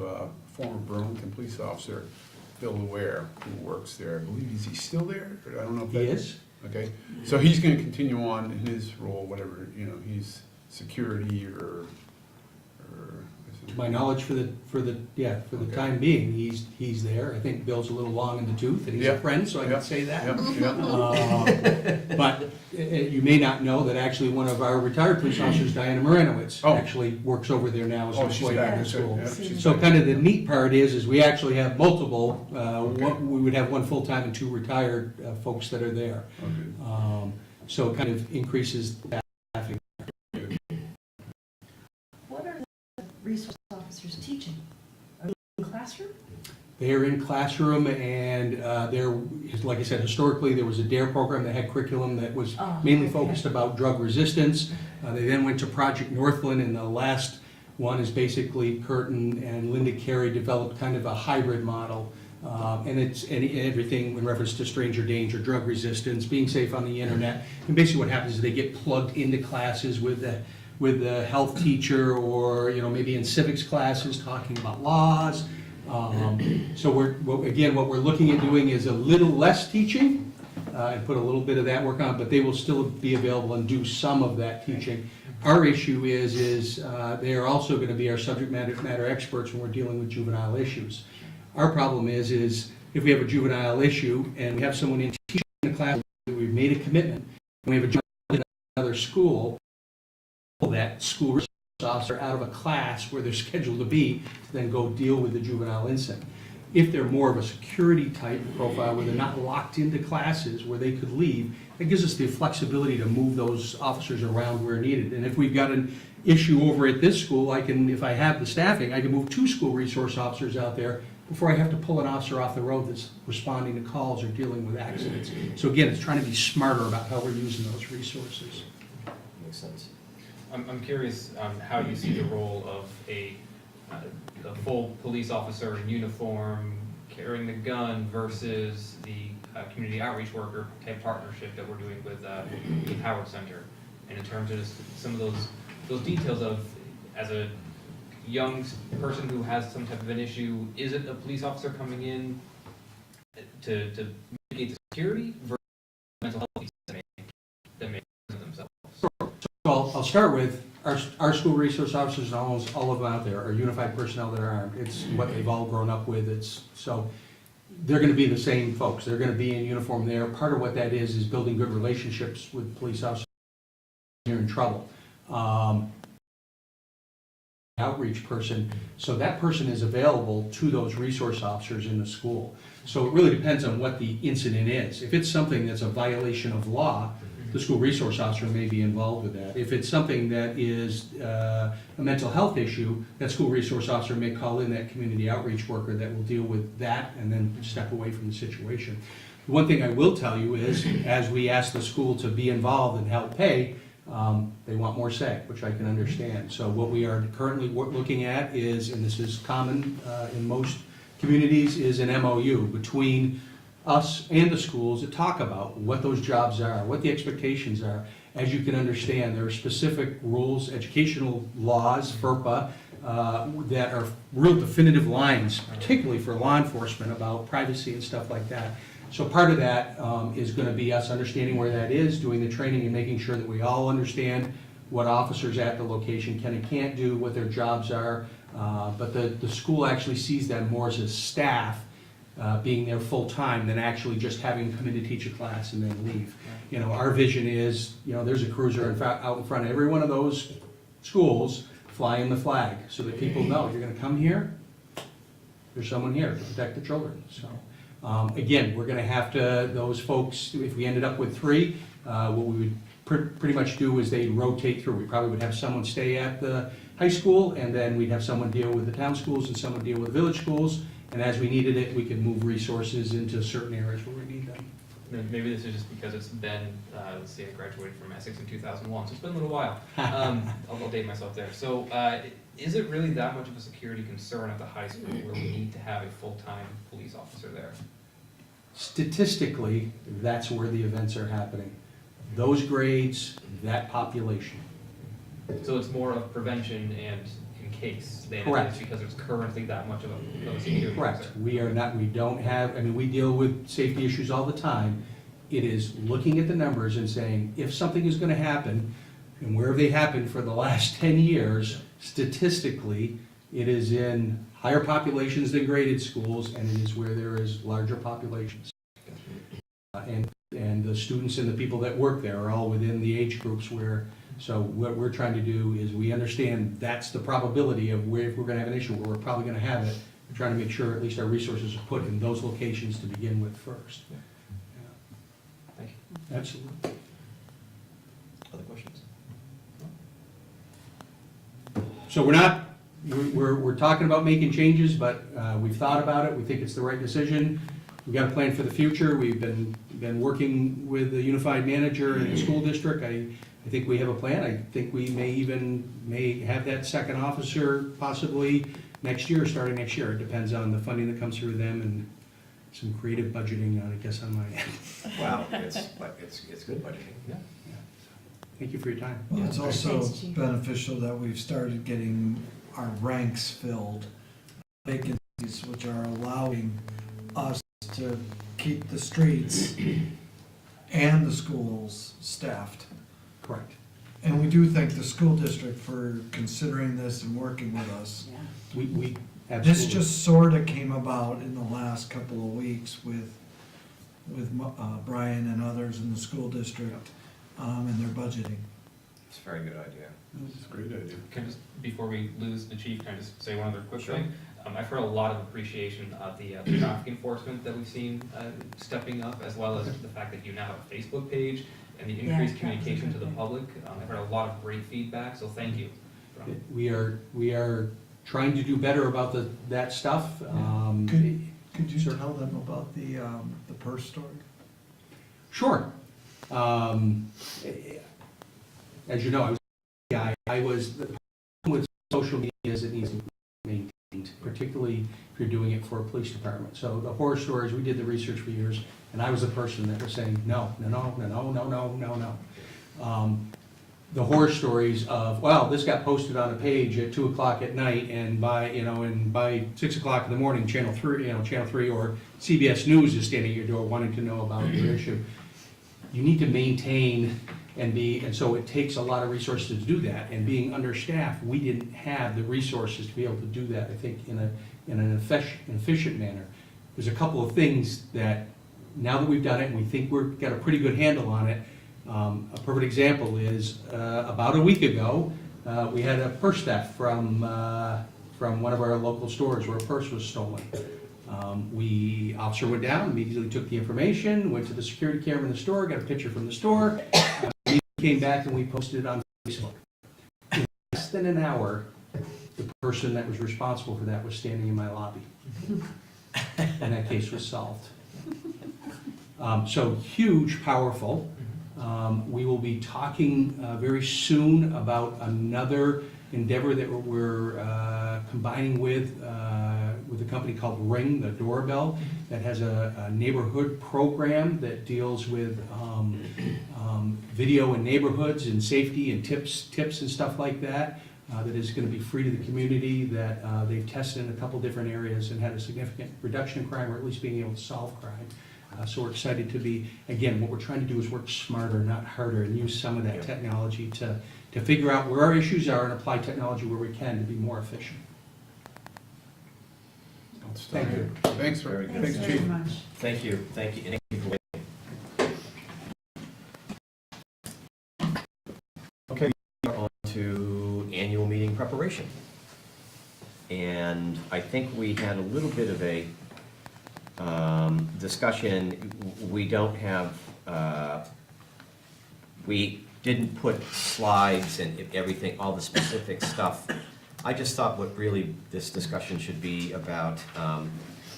former Burlington police officer, Bill Ware, who works there. I believe, is he still there? Or I don't know if He is. Okay, so he's going to continue on in his role, whatever, he's security or To my knowledge, for the Okay. time being, he's there. I think Bill's a little long in the tooth, and he's a Yeah. friend, so I Yeah. can say that. Yeah. But you may not know that actually one of our retired police officers, Diana Moranowitz, Oh. actually works over there now as Oh, an she's employee back, at the that's school. right, yeah, she's So back. kind of the neat part is we actually have multiple, Okay. we would have one full-time and 2 retired folks that are there. Okay. So it kind of increases staffing. What are the resource officers teaching? Are they in the classroom? They're in classroom, and like I said, historically, there was a DARE program that had curriculum that was Oh, mainly okay. focused about drug resistance. They then went to Project Northland, and the last one is basically Curtin and Linda Carey developed kind of a hybrid model. And it's everything in reference to stranger danger, drug resistance, being safe on the internet. And basically what happens is they get plugged into classes with the health teacher, or maybe in civics classes talking about laws. So what we're looking at doing is a little less teaching, and put a little bit of that work on, but they will still be available and do some of that teaching. Our issue is they are also going to be our subject matter experts when we're dealing with juvenile issues. Our problem is if we have a juvenile issue and we have someone in teaching in a class that we've made a commitment, and we have a juvenile in another school, that school resource officer out of a class where they're scheduled to be to then go deal with the juvenile incident. If they're more of a security type profile where they're not locked into classes where they could leave, it gives us the flexibility to move those officers around where needed. And if we've got an issue over at this school, if I have the staffing, I can move 2 school resource officers out there before I have to pull an officer off the road that's responding to calls or dealing with accidents. So again, it's trying to be smarter about how we're using those resources. Makes sense. I'm curious how you see the role of a full police officer in uniform carrying the gun versus the community outreach worker type partnership that we're doing with Howard Center. And in terms of just some of those details of, as a young person who has some type of an issue, is it a police officer coming in to mitigate the security versus mental health needs that may present themselves? So I'll start with, our school resource officers, and almost all of them out there, are unified personnel that are armed. It's what they've all grown up with. So they're gonna be the same folks. They're gonna be in uniform there. Part of what that is building good relationships with police officers when you're in trouble. Outreach person, so that person is available to those resource officers in the school. So it really depends on what the incident is. If it's something that's a violation of law, the school resource officer may be involved with that. If it's something that is a mental health issue, that school resource officer may call in that community outreach worker that will deal with that and then step away from the situation. One thing I will tell you is, as we ask the school to be involved and help pay, they want more say, which I can understand. So what we are currently looking at is, and this is common in most communities, is an MOU between us and the schools to talk about what those jobs are, what the expectations are. As you can understand, there are specific rules, educational laws, FERPA, that are real definitive lines, particularly for law enforcement, about privacy and stuff like that. So part of that is going to be us understanding where that is, doing the training and making sure that we all understand what officers at the location can and can't do, what their jobs are. But the school actually sees them more as a staff, being there full-time, than actually just having them come in to teach a class and then leave. You know, our vision is, you know, there's a cruiser out in front of every one of those schools flying the flag, so that people know, you're going to come here, there's someone here to protect the children. So. Again, we're going to have to, those folks, if we ended up with 3, what we would pretty much do is they'd rotate through. We probably would have someone stay at the high school, and then we'd have someone deal with the town schools and someone deal with the village schools, and as we needed it, we could move resources into certain areas where we need them. Maybe this is just because it's been, let's see, I graduated from Essex in 2001, so it's been a little while. I'll date myself there. So is it really that much of a security concern at the high school where we need to have a full-time police officer there? Statistically, that's where the events are happening. Those grades, that population. So it's more of prevention and in case than it Correct. is because there's currently that much of a security Correct. concern? We don't have, I mean, we deal with safety issues all the time. It is looking at the numbers and saying, if something is going to happen, and where have they happened for the last 10 years, statistically, it is in higher populations than graded schools, and it is where there is larger populations. And the students and the people that work there are all within the age groups where, so what we're trying to do is we understand that's the probability of where, if we're going to have an issue, where we're probably going to have it. We're trying to make sure at least our resources are put in those locations to begin with first. Yeah. Thank you. Absolutely. Other questions? So we're talking about making changes, but we've thought about it. We think it's the right decision. We've got a plan for the future. We've been working with the unified manager in the school district. I think we have a plan. I think we may have that second officer possibly next year, starting next year. It depends on the funding that comes through them and some creative budgeting, I guess, on my end. Wow, it's good budgeting. Yeah. Thank you for your time. Well, it's also Thanks, Chief. beneficial that we've started getting our ranks filled, vacancies, which are allowing us to keep the streets and the schools staffed. Correct. And we do thank the school district for considering this and working with us. Yeah. We absolutely. This just sort of came about in the last couple of weeks with Brian and others in the school district and their budgeting. It's a very good idea. It's a great idea. Can I just, before we lose the chief, can I just say one other quick Sure. thing? I've heard a lot of appreciation of the traffic enforcement that we've seen stepping up, as well as the fact that you now have a Facebook page and the increased Yeah, communication to the absolutely. public. I've heard a lot of great feedback, so thank you. We are trying to do better about that stuff. Could you Sure. tell them about the purse story? Sure. As you know, I was, the problem with social media is it needs to be maintained, particularly if you're doing it for a police department. So the horror stories, we did the research for years, and I was the person that was saying, no. The horror stories of, well, this got posted on a page at 2 o'clock at night, and by 6 o'clock in the morning, Channel 3 or CBS News is standing at your door wanting to know about your issue. You need to maintain and so it takes a lot of resources to do that. And being understaffed, we didn't have the resources to be able to do that, I think, in an efficient manner. There's a couple of things that, now that we've done it, and we think we've got a pretty good handle on it. A perfect example is, about a week ago, we had a purse theft from one of our local stores where a purse was stolen. Officer went down, immediately took the information, went to the security camera in the store, got a picture from the store, came back and we posted it on Facebook. In less than an hour, the person that was responsible for that was standing in my lobby. And that case was solved. So huge, powerful. We will be talking very soon about another endeavor that we're combining with a company called Ring, the doorbell, that has a neighborhood program that deals with video in neighborhoods and safety and tips and stuff like that. That is going to be free to the community, that they've tested in a couple different areas and had a significant reduction in crime, or at least being able to solve crime. So we're excited to be, again, what we're trying to do is work smarter, not harder, and use some of that technology to figure out where our issues are and apply technology where we can to be more efficient. Thank you. Thanks, Very good. thanks, Very Chief. much. Thank you, thank you. Okay, we are on to annual meeting preparation. And I think we had a little bit of a discussion. We don't have, we didn't put slides and everything, all the specific stuff. I just thought what really this discussion should be about,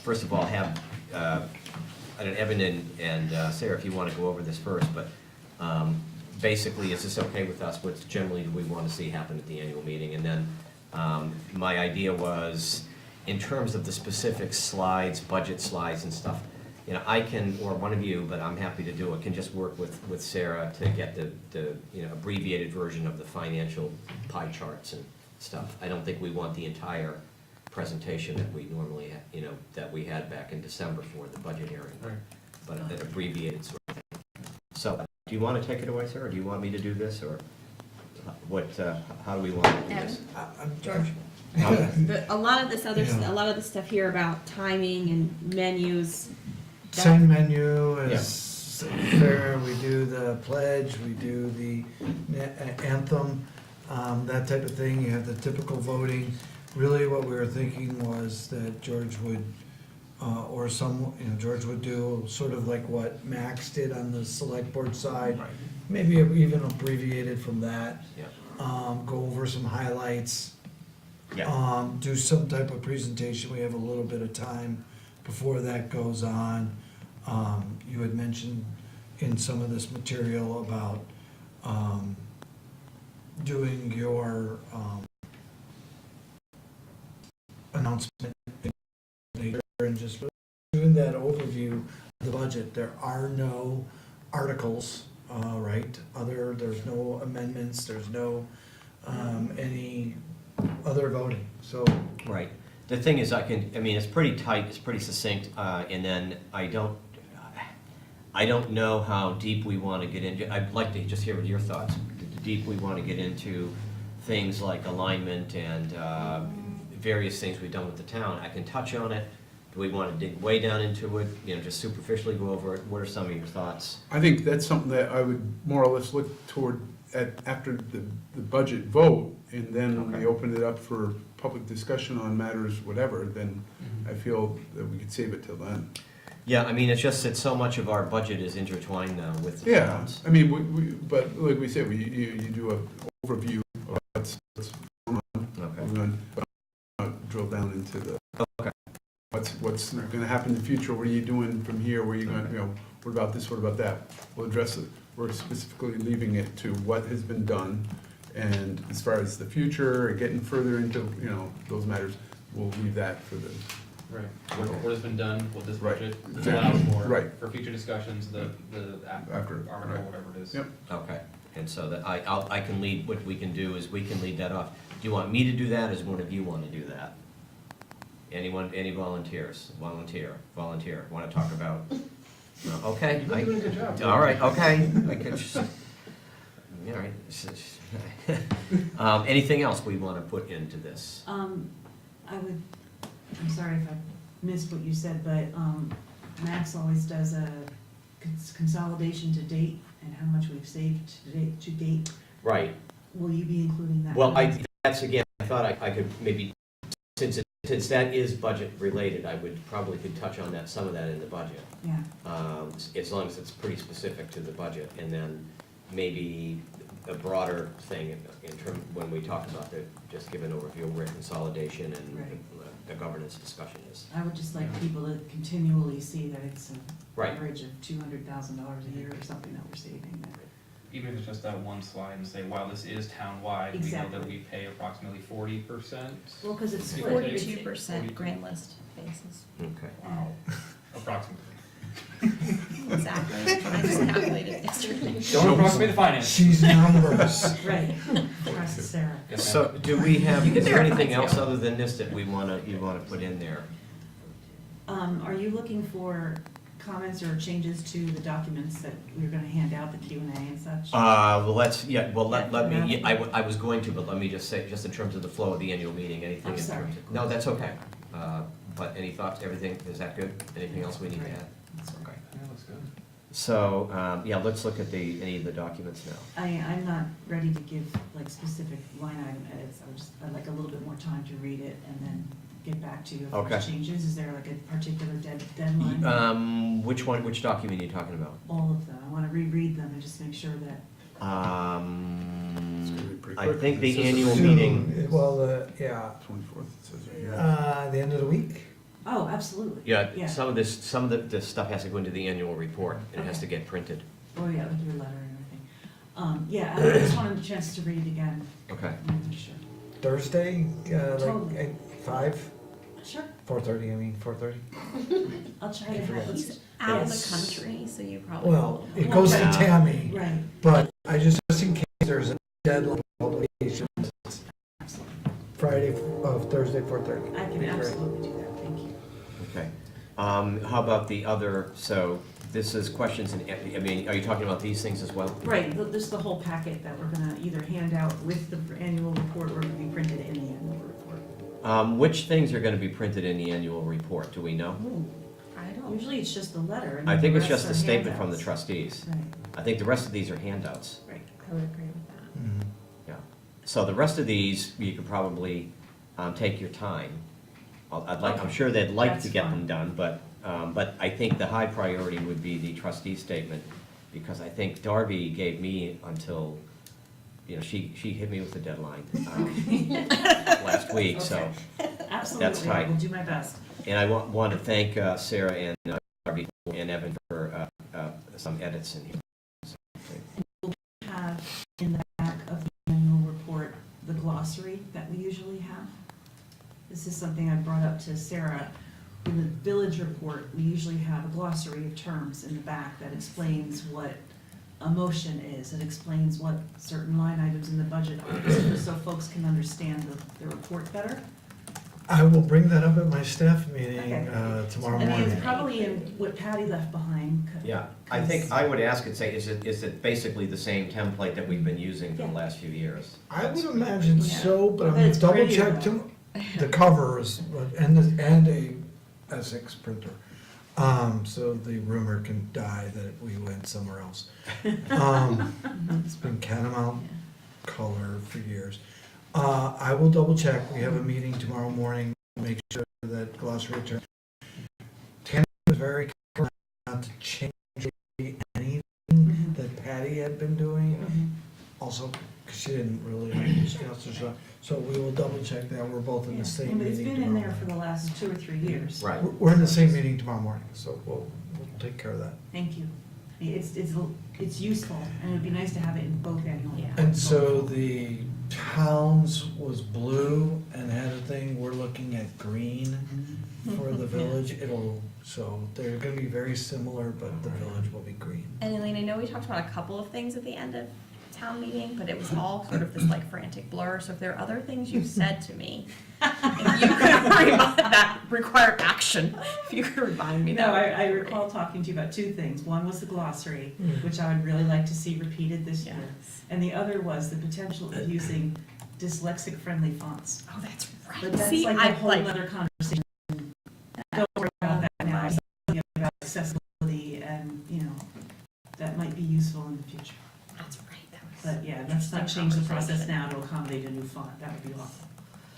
first of all, have, I don't know, Evan and Sarah, if you want to go over this first, but basically, is this okay with us? What generally do we want to see happen at the annual meeting? And then my idea was, in terms of the specific slides, budget slides and stuff, you know, I can, or one of you, but I'm happy to do it, can just work with Sarah to get the abbreviated version of the financial pie charts and stuff. I don't think we want the entire presentation that we normally, that we had back in December for the budget hearing, but an abbreviated sort of thing. So, do you want to take it away, Sarah, or do you want me to do this, or what? How do we want to do this? George? A lot of this a lot of the stuff here about timing and menus. Same menu as there, we do the pledge, we do the anthem, that type of thing. You have the typical voting. Really what we were thinking was that George would, George would do sort of like what Max did on the select board side. Right. Maybe even abbreviated from that. Yeah. Go over some highlights. Yeah. Do some type of presentation. We have a little bit of time before that goes on. You had mentioned in some of this material about doing your announcement and just doing that overview of the budget. There are no articles, right? There's no amendments, there's no any other voting, so. Right. The thing is, it's pretty tight, it's pretty succinct, and then I don't know how deep we want to get into. I'd like to just hear your thoughts. Deep we want to get into things like alignment and various things we've done with the town. I can touch on it. Do we want to dig way down into it, just superficially go over it? What are some of your thoughts? I think that's something that I would more or less look toward after the budget vote, and then we open it up for public discussion on matters, whatever, then I feel that we could save it till then. Yeah, it's just that so much of our budget is intertwined now with the Yeah, towns. but like we said, you do an overview of what's going on. Okay. We're going to drill down into the what's going to happen in the future. What are you doing from here? Where are you going? What about this? What about that? We'll address it. We're specifically leaving it to what has been done, and as far as the future, getting further into those matters, we'll leave that for the Right. What has been done with this Right. budget Exactly. allows for, Right. for future discussions, the After, article, right. whatever it is. Yep. Okay, and so that, I can lead, what we can do is we can lead that off. Do you want me to do that, or does one of you want to do that? Anyone, any volunteers? Volunteer, want to talk about? No, okay. You've been doing a good job. All right, okay. I could just, all right. Anything else we want to put into this? I'm sorry if I missed what you said, but, Max always does a consolidation to date and how much we've saved to date. Right. Will you be including that? Well, that's again, I thought I could maybe, since that is budget related, I would probably could touch on that, some of that in the budget. Yeah, As long as it's pretty specific to the budget, and then maybe a broader thing in term, when we talk about just give an overview of where consolidation and Right. the governance discussion is. I would just like people to continually see that it's an Right. average of $200,000 a year or something that we're saving. Even if it's just that one slide and say, wow, this is town-wide, we know Exactly. that we pay approximately 40%. Well, because it's Give split. or take. 42% grand list basis. Okay. Wow, approximately. Exactly. I just calculated yesterday. Don't approximate the finance. She's numbers. Right, trust Sarah. Yes, ma'am. So, do we have, You can is there anything verify, else too. other than this that you wanna put in there? Are you looking for comments or changes to the documents that we're gonna hand out, the Q&A and such? Well, let me, Yeah. yeah, I was going to, but let me just say, just in terms of the flow of the annual meeting, anything I'm in sorry. terms of. No, that's okay. But any thoughts, everything, is that good? Anything else we need to add? Okay. Yeah, looks good. So, yeah, let's look at any of the documents now. I'm not ready to give like specific line item edits, I'd like a little bit more time to read it and then get back to you if Okay. there's changes. Is there like a particular deadline? Which document are you talking about? All of them, I wanna reread them and just make sure that, It's gonna be pretty I quick. think It the says annual June meeting, Well, yeah, 24th, it says right here. the end of the week? oh, absolutely. yeah, some of this stuff has to go into the annual report, and it has to get printed. Oh, yeah, like your letter and everything. Yeah, I just wanted a chance to read it again. Okay. Sure. Thursday, Totally. like 5, Sure, 4:30, I mean, 4:30? I'll try to have He's it. out of Yes. the country, so you probably. Well, it goes to Yeah. Tammy, Right, but I just in case there's a deadline obligation, it's absolutely. Friday of Thursday, 4:30. I can absolutely do that, thank you. Okay. How about the other, so this is questions and, I mean, are you talking about these things as well? Right, this is the whole packet that we're gonna either hand out with the annual report or be printed in the annual report. Which things are gonna be printed in the annual report, do we know? I don't. Usually it's just the letter and I then think the it's just rest a are statement from the handouts. trustees. Right, I think the rest of these are handouts. right. I would agree with that. Mhm. Yeah. So the rest of these, you could probably take your time. I'm sure they'd like to That's get them fine. done, but I think the high priority would be the trustee statement, because I think Darby gave me until, she hit me with a deadline last week, so. Absolutely, I tight. will do my best. And I want to thank Sarah and Darby and Evan for some edits in here. Have in the back of the annual report, the glossary that we usually have. This is something I brought up to Sarah. In the village report, we usually have a glossary of terms in the back that explains what a motion is. It explains what certain line items in the budget are, just so folks can understand the report better. I will bring that up at my staff meeting Okay. tomorrow I mean, morning. it's probably in what Patty left behind. Yeah, I think I would ask and say, is it basically the same template that we've been using for the last few years? I would imagine so, but I'm But gonna it's double prettier, check though. the covers and a Essex printer. So the rumor can die that we went somewhere else. It's been Catamount color for years. I will double check. We have a meeting tomorrow morning, make sure that glossary term. Tammy was very careful not to change anything that Patty had been doing. Also, 'cause she didn't really discuss it, so we will double check that. We're both in the same But it's meeting been in tomorrow there for the morning. last 2 or 3 years. Right. We're in the same meeting tomorrow morning, so we'll take care of that. Thank you. It's useful, and it'd be nice to have it in both annual. Yeah. And so the towns was blue and had a thing, we're looking at green for the village. So they're gonna be very similar, but the village will be green. And Elaine, I know we talked about a couple of things at the end of town meeting, but it was all sort of this like frantic blur. So if there are other things you said to me, if you could remind, that require action, if you could remind me that. No, would be I great. recall talking to you about two things. One was the glossary, which I would really like to see repeated this year. Yes. And the other was the potential of using dyslexic-friendly fonts. Oh, that's right. But that's See, like a I'd whole like, other conversation. Don't worry about that now. Something about accessibility and, you know, that might be useful in the future. that's right. That was. But yeah, let's not change the process now to accommodate a new font. That would be awesome.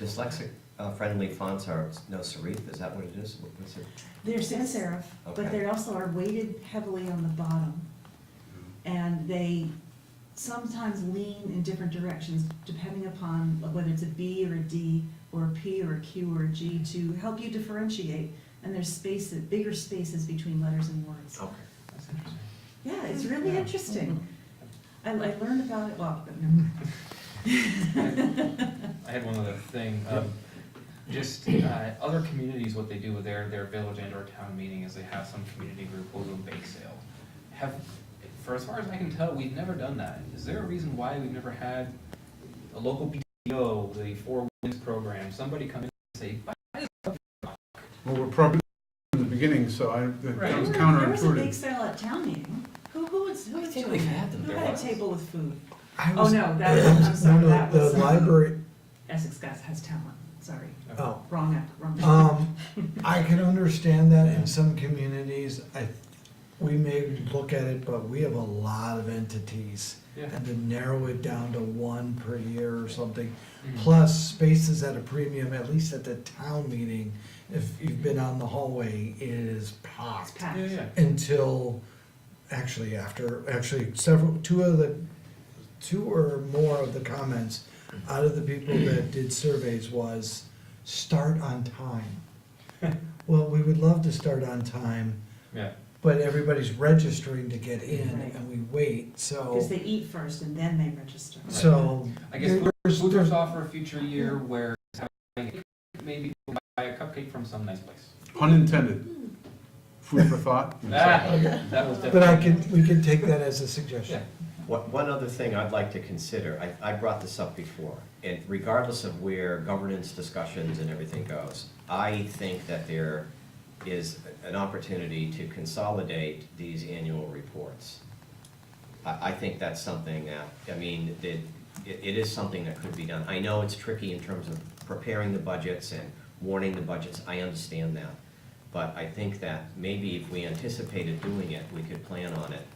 Dyslexic friendly fonts are no serif, is that what it is? What's it? They're sans serif, Okay. but they also are weighted heavily on the bottom. And they sometimes lean in different directions depending upon whether it's a B or a D or a P or a Q or a G to help you differentiate. And there's spaces, bigger spaces between letters and words. Okay. That's interesting. Yeah, it's really Yeah. interesting. I learned about it, well, but never mind. I had one other thing, just, other communities, what they do with their village and or town meeting is they have some community group will do a bake sale. For as far as I can tell, we've never done that. Is there a reason why we've never had a local PTO, the Four Winds program, somebody come in and say, "Buy this stuff"? Well, we're probably in the beginning, so that Right. was There was a bake counterintuitive. sale at town meeting. Who was think doing we've that? had them. Who There had a was. table with food? I Oh, was- no, I'm sorry, no, that was. The library, Essex Gas has talent, sorry. oh. Wrong app, wrong. I can understand that in some communities. We may look at it, but we have a lot of entities. Yeah. And to narrow it down to one per year or something, Mhm. plus spaces at a premium, at least at the town meeting, if you've been on the hallway, it is It's packed. packed. Yeah. Until, two or more of the comments out of the people that did surveys was, start on time. Well, we would love to start on time, Yeah. but everybody's registering to get in Right. and we wait, so. Because they eat first and then they register. So. I guess there's- food trucks offer a future year where maybe we'll buy a cupcake from some nice place. Pun intended. Food for thought. That was But definitely. we can take that as a suggestion. One other thing I'd like to consider, I brought this up before, and regardless of where governance discussions and everything goes, I think that there is an opportunity to consolidate these annual reports. I think that's something that, I mean, it is something that could be done. I know it's tricky in terms of preparing the budgets and warning the budgets, I understand that. But I think that maybe if we anticipated doing it, we could plan on it.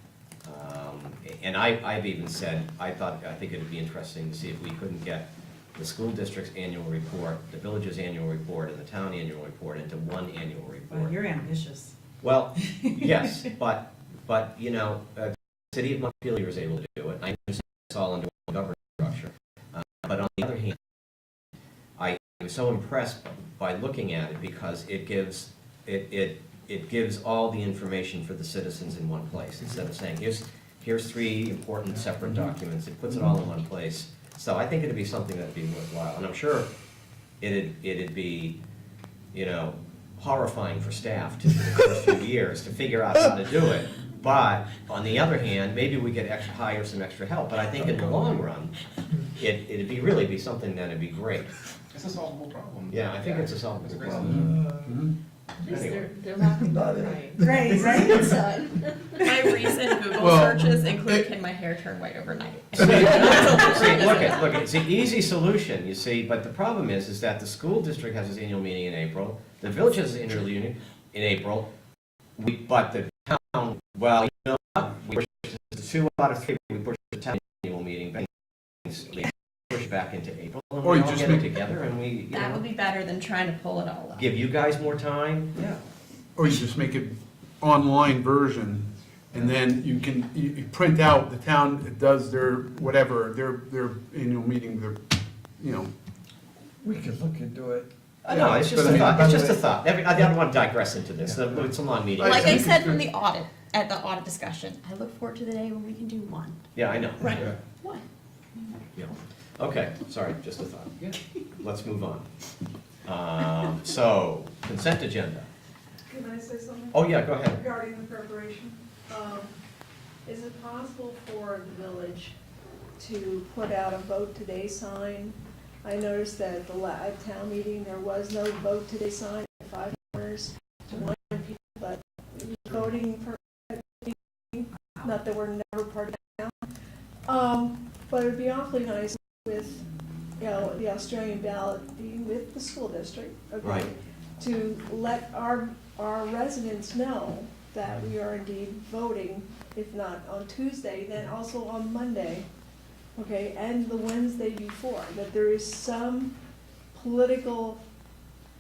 And I've even said, I think it'd be interesting to see if we couldn't get the school district's annual report, the village's annual report, and the town annual report into one annual report. Well, you're ambitious. Well, yes, but, you know, the city of Montpelier is able to do it. I understand it's all under one governance structure. But on the other hand, I was so impressed by looking at it because it gives, it gives all the information for the citizens in one place. Instead of saying, here's three important separate documents, it puts it all in one place. So I think it'd be something that'd be worthwhile. And I'm sure it'd be, you know, horrifying for staff to, for the first few years, to figure out how to do it. But on the other hand, maybe we could hire some extra help. But I think in the long run, it'd really be something that'd be great. It's a solvable problem. Yeah, I think it's a solvable It's a great problem. Mhm. Anyway. They're not right. Right, right? My recent Google Well, searches include, can my hair turn white overnight? See, look at, it's the easy solution, you see, but the problem is that the school district has its annual meeting in April, the village has its annual meeting in April, but the town, well, you know what? We pushed 2 out of 3, we pushed the town annual meeting, back, push back into April, and Or we you all just get it make- together, and we, you That would know, be better than trying to pull it all up. give you guys more time, yeah. Or you just make it online version, and then you print out, the town does their, whatever, their annual meeting, their, you know. We could look into it. No, it's just But I a mean, thought, it's just a thought. I don't want to digress into this, it's a long meeting. Like I think said it's from good. the audit, at the audit discussion, I look forward to the day when we can do one. Yeah, I know. Right. Yeah. One. Yeah. Okay, sorry, just a thought. Yeah. Let's move on. So, consent agenda. Can I say something? Oh, yeah, go ahead. Regarding the preparation, is it possible for the village to put out a vote today sign? I noticed that at the at town meeting, there was no vote today sign at 5 hours to 1 people, but voting for, not that we're never part of town. But it'd be awfully nice with, you know, the Australian ballot being with the school district, okay? Right. To let our residents know that we are indeed voting, if not on Tuesday, then also on Monday, okay, and the Wednesday before, that there is some political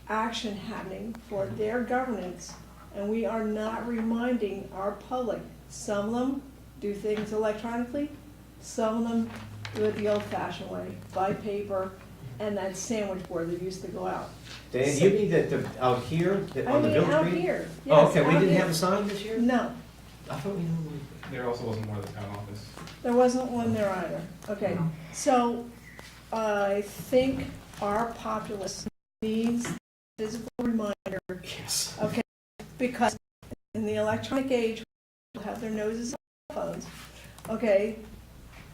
action happening for their governance, and we are not reminding our public. Some of them do things electronically, some of them do it the old-fashioned way, by paper, and that sandwich board that used to go out. Dan, you mean that out here, on the I mean, Village out Green? here, Oh, yes, okay, we out didn't here. have a sign this year? No, I thought we normally. There also wasn't one at the town office. there wasn't one there either. Okay, so I think our populace needs physical reminder, Yes. okay? Because in the electronic age, people have their noses on phones, okay?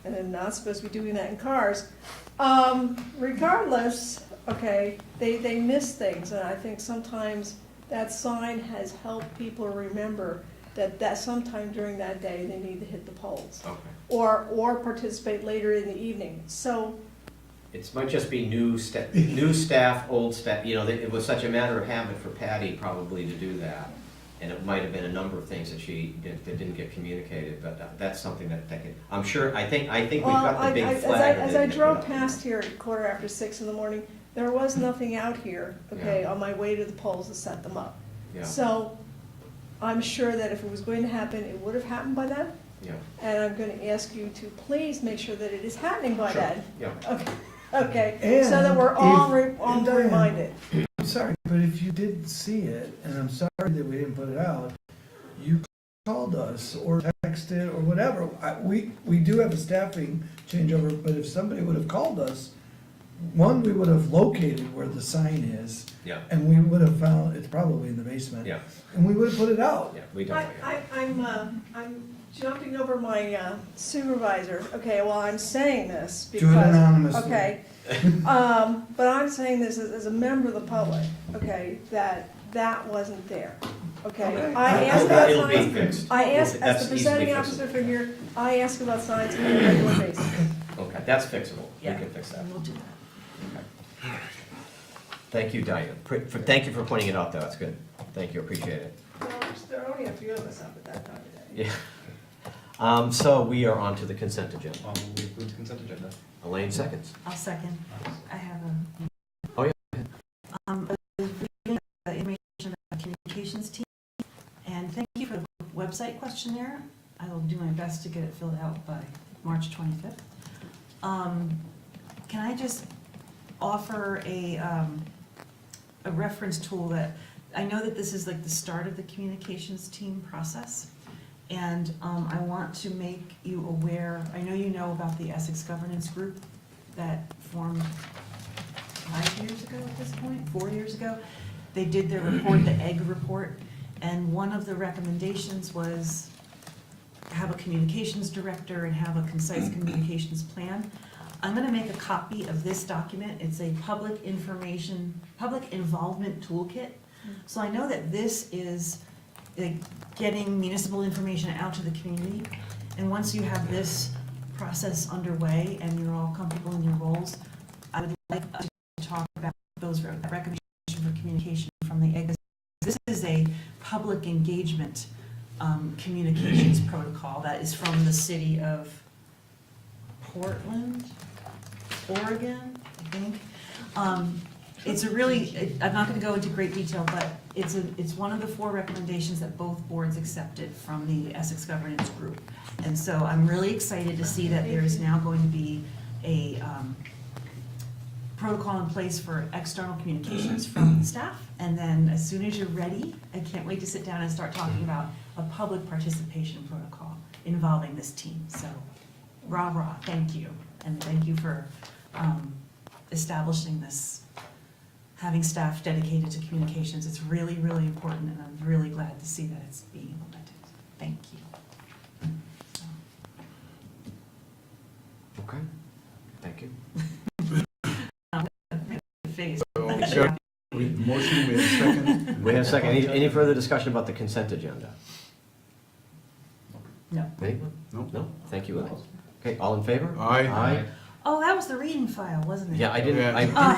And they're not supposed to be doing that in cars. Regardless, okay, they miss things, and I think sometimes that sign has helped people remember that sometime during that day, they need to hit the polls. Okay. Or participate later in the evening. So, It might just be new staff, old staff, you know, it was such a matter of habit for Patty probably to do that. And it might have been a number of things that that didn't get communicated, but that's something that can, I'm sure, I think we've got the big flag. as I drove past here at 6:15 in the morning, there was nothing out here, okay, Yeah. on my way to the polls to set them up. Yeah, So, I'm sure that if it was going to happen, it would have happened by then. yeah. And I'm going to ask you to please make sure that it is happening by Sure. then. Yeah. Okay, so that we're all all Diane, reminded. I'm sorry, but if you did see it, and I'm sorry that we didn't put it out, you called us or texted or whatever. We do have a staffing changeover, but if somebody would have called us, one, we would have located where the sign is, Yeah, and we would have found, it's probably in the basement. yeah, And we would have put it out. yeah, we don't. I'm jumping over my supervisor, okay, while I'm saying this, Do it because, anonymously. okay. But I'm saying this as a member of the public, okay, that wasn't there, okay? I asked about It'll be signs, fixed. I asked, That's as the easily presiding fixable. officer for here, I ask about signs on a regular basis. Okay, that's fixable. We Yeah. can fix that. We'll do that. Okay. Thank you, Diane. Thank you for pointing it out, though. That's good. Thank you, appreciate it. Well, there are only a few of us up at that time of day. Yeah. So we are on to the consent agenda. We approved the consent agenda. Elaine seconds. I'll second. I have a. Oh, yeah. I was reading the information about the communications team, and thank you for the website questionnaire. I will do my best to get it filled out by March 25th. Can I just offer a reference tool that, I know that this is like the start of the communications team process, and I want to make you aware, I know you know about the Essex Governance Group that formed 5 years ago at this point, 4 years ago. They did their report, the EGG report, and one of the recommendations was have a communications director and have a concise communications plan. I'm gonna make a copy of this document. It's a public involvement toolkit. So I know that this is getting municipal information out to the community. And once you have this process underway and you're all comfortable in your roles, I would like us to talk about those recommendations for communication from the EGG. This is a public engagement communications protocol that is from the city of Portland, Oregon, I think. It's a really, I'm not gonna go into great detail, but it's one of the 4 recommendations that both boards accepted from the Essex Governance Group. And so I'm really excited to see that there is now going to be a protocol in place for external communications from staff. And then as soon as you're ready, I can't wait to sit down and start talking about a public participation protocol involving this team. So, rah, rah, thank you. And thank you for establishing this, having staff dedicated to communications. It's really, really important, and I'm really glad to see that it's being implemented. Thank you. So, Okay, thank you. Face. So, we have a motion, we have a second. We have a second. Any further discussion about the consent agenda? No. Anyone? No. No? Thank you, Elaine. Okay, all in favor? Aye. Aye. Oh, that was the reading file, wasn't it? Yeah, I didn't Yeah.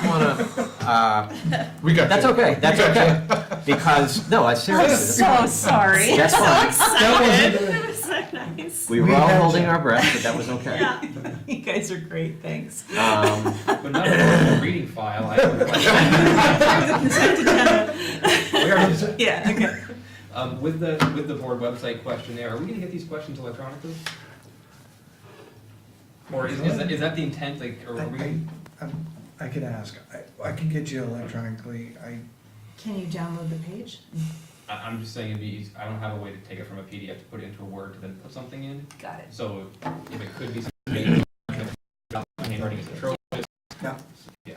wanna, We got that's you. okay, that's okay. Because, no, I I'm seriously. so sorry. That's I'm fine. so excited. It was so nice. We were all holding our breath, but that was okay. Yeah. You guys are great, thanks. But not a reading file, I have a question. We are just- Yeah, okay. With the board website questionnaire, are we gonna get these questions electronically? Or is that the intent, like, or are we? I could ask, I can get you electronically, Can you download the page? I'm just saying it'd be, I don't have a way to take it from a PDF to put it into a Word to then put something in. Got it. So if it could be something, handwriting is atrocious. Yeah. Yeah,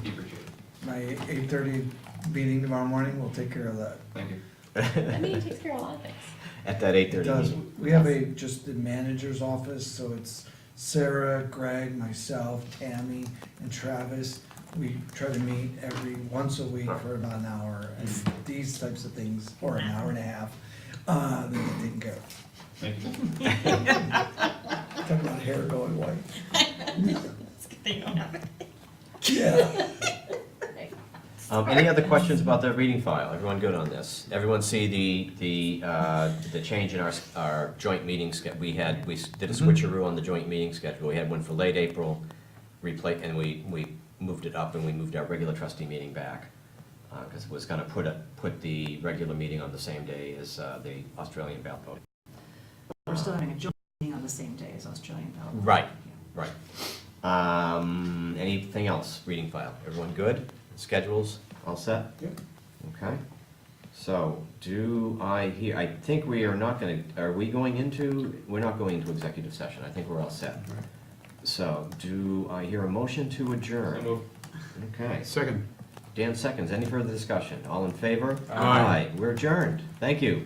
be appreciated. my 8:30 meeting tomorrow morning will take care of that. Thank you. I mean, it takes care of a lot of things. At that It 8:30 does, meeting. we have just the manager's office, so it's Sarah, Greg, myself, Tammy, and Travis. We try to meet once a week for about an hour, and these types of things, or an hour and a half, they get taken care of. Thank you. Talk about hair going white. It's good that you don't have it. Yeah. Any other questions about the reading file? Everyone good on this? Everyone see the change in our joint meetings? We did a switcheroo on the joint meeting schedule. We had one for late April, and we moved it up, and we moved our regular trustee meeting back. Because it was gonna put the regular meeting on the same day as the Australian ballot vote. We're still having a joint meeting on the same day as Australian ballot. Right, right. Anything else, reading file? Everyone good? Schedules, all set? Yep. Okay. So, I think we are not gonna, we're not going into executive session. I think we're all set. So, do I hear a motion to adjourn? So moved. Okay. Second. Dan seconds. Any further discussion? All in favor? Aye. We're adjourned. Thank you.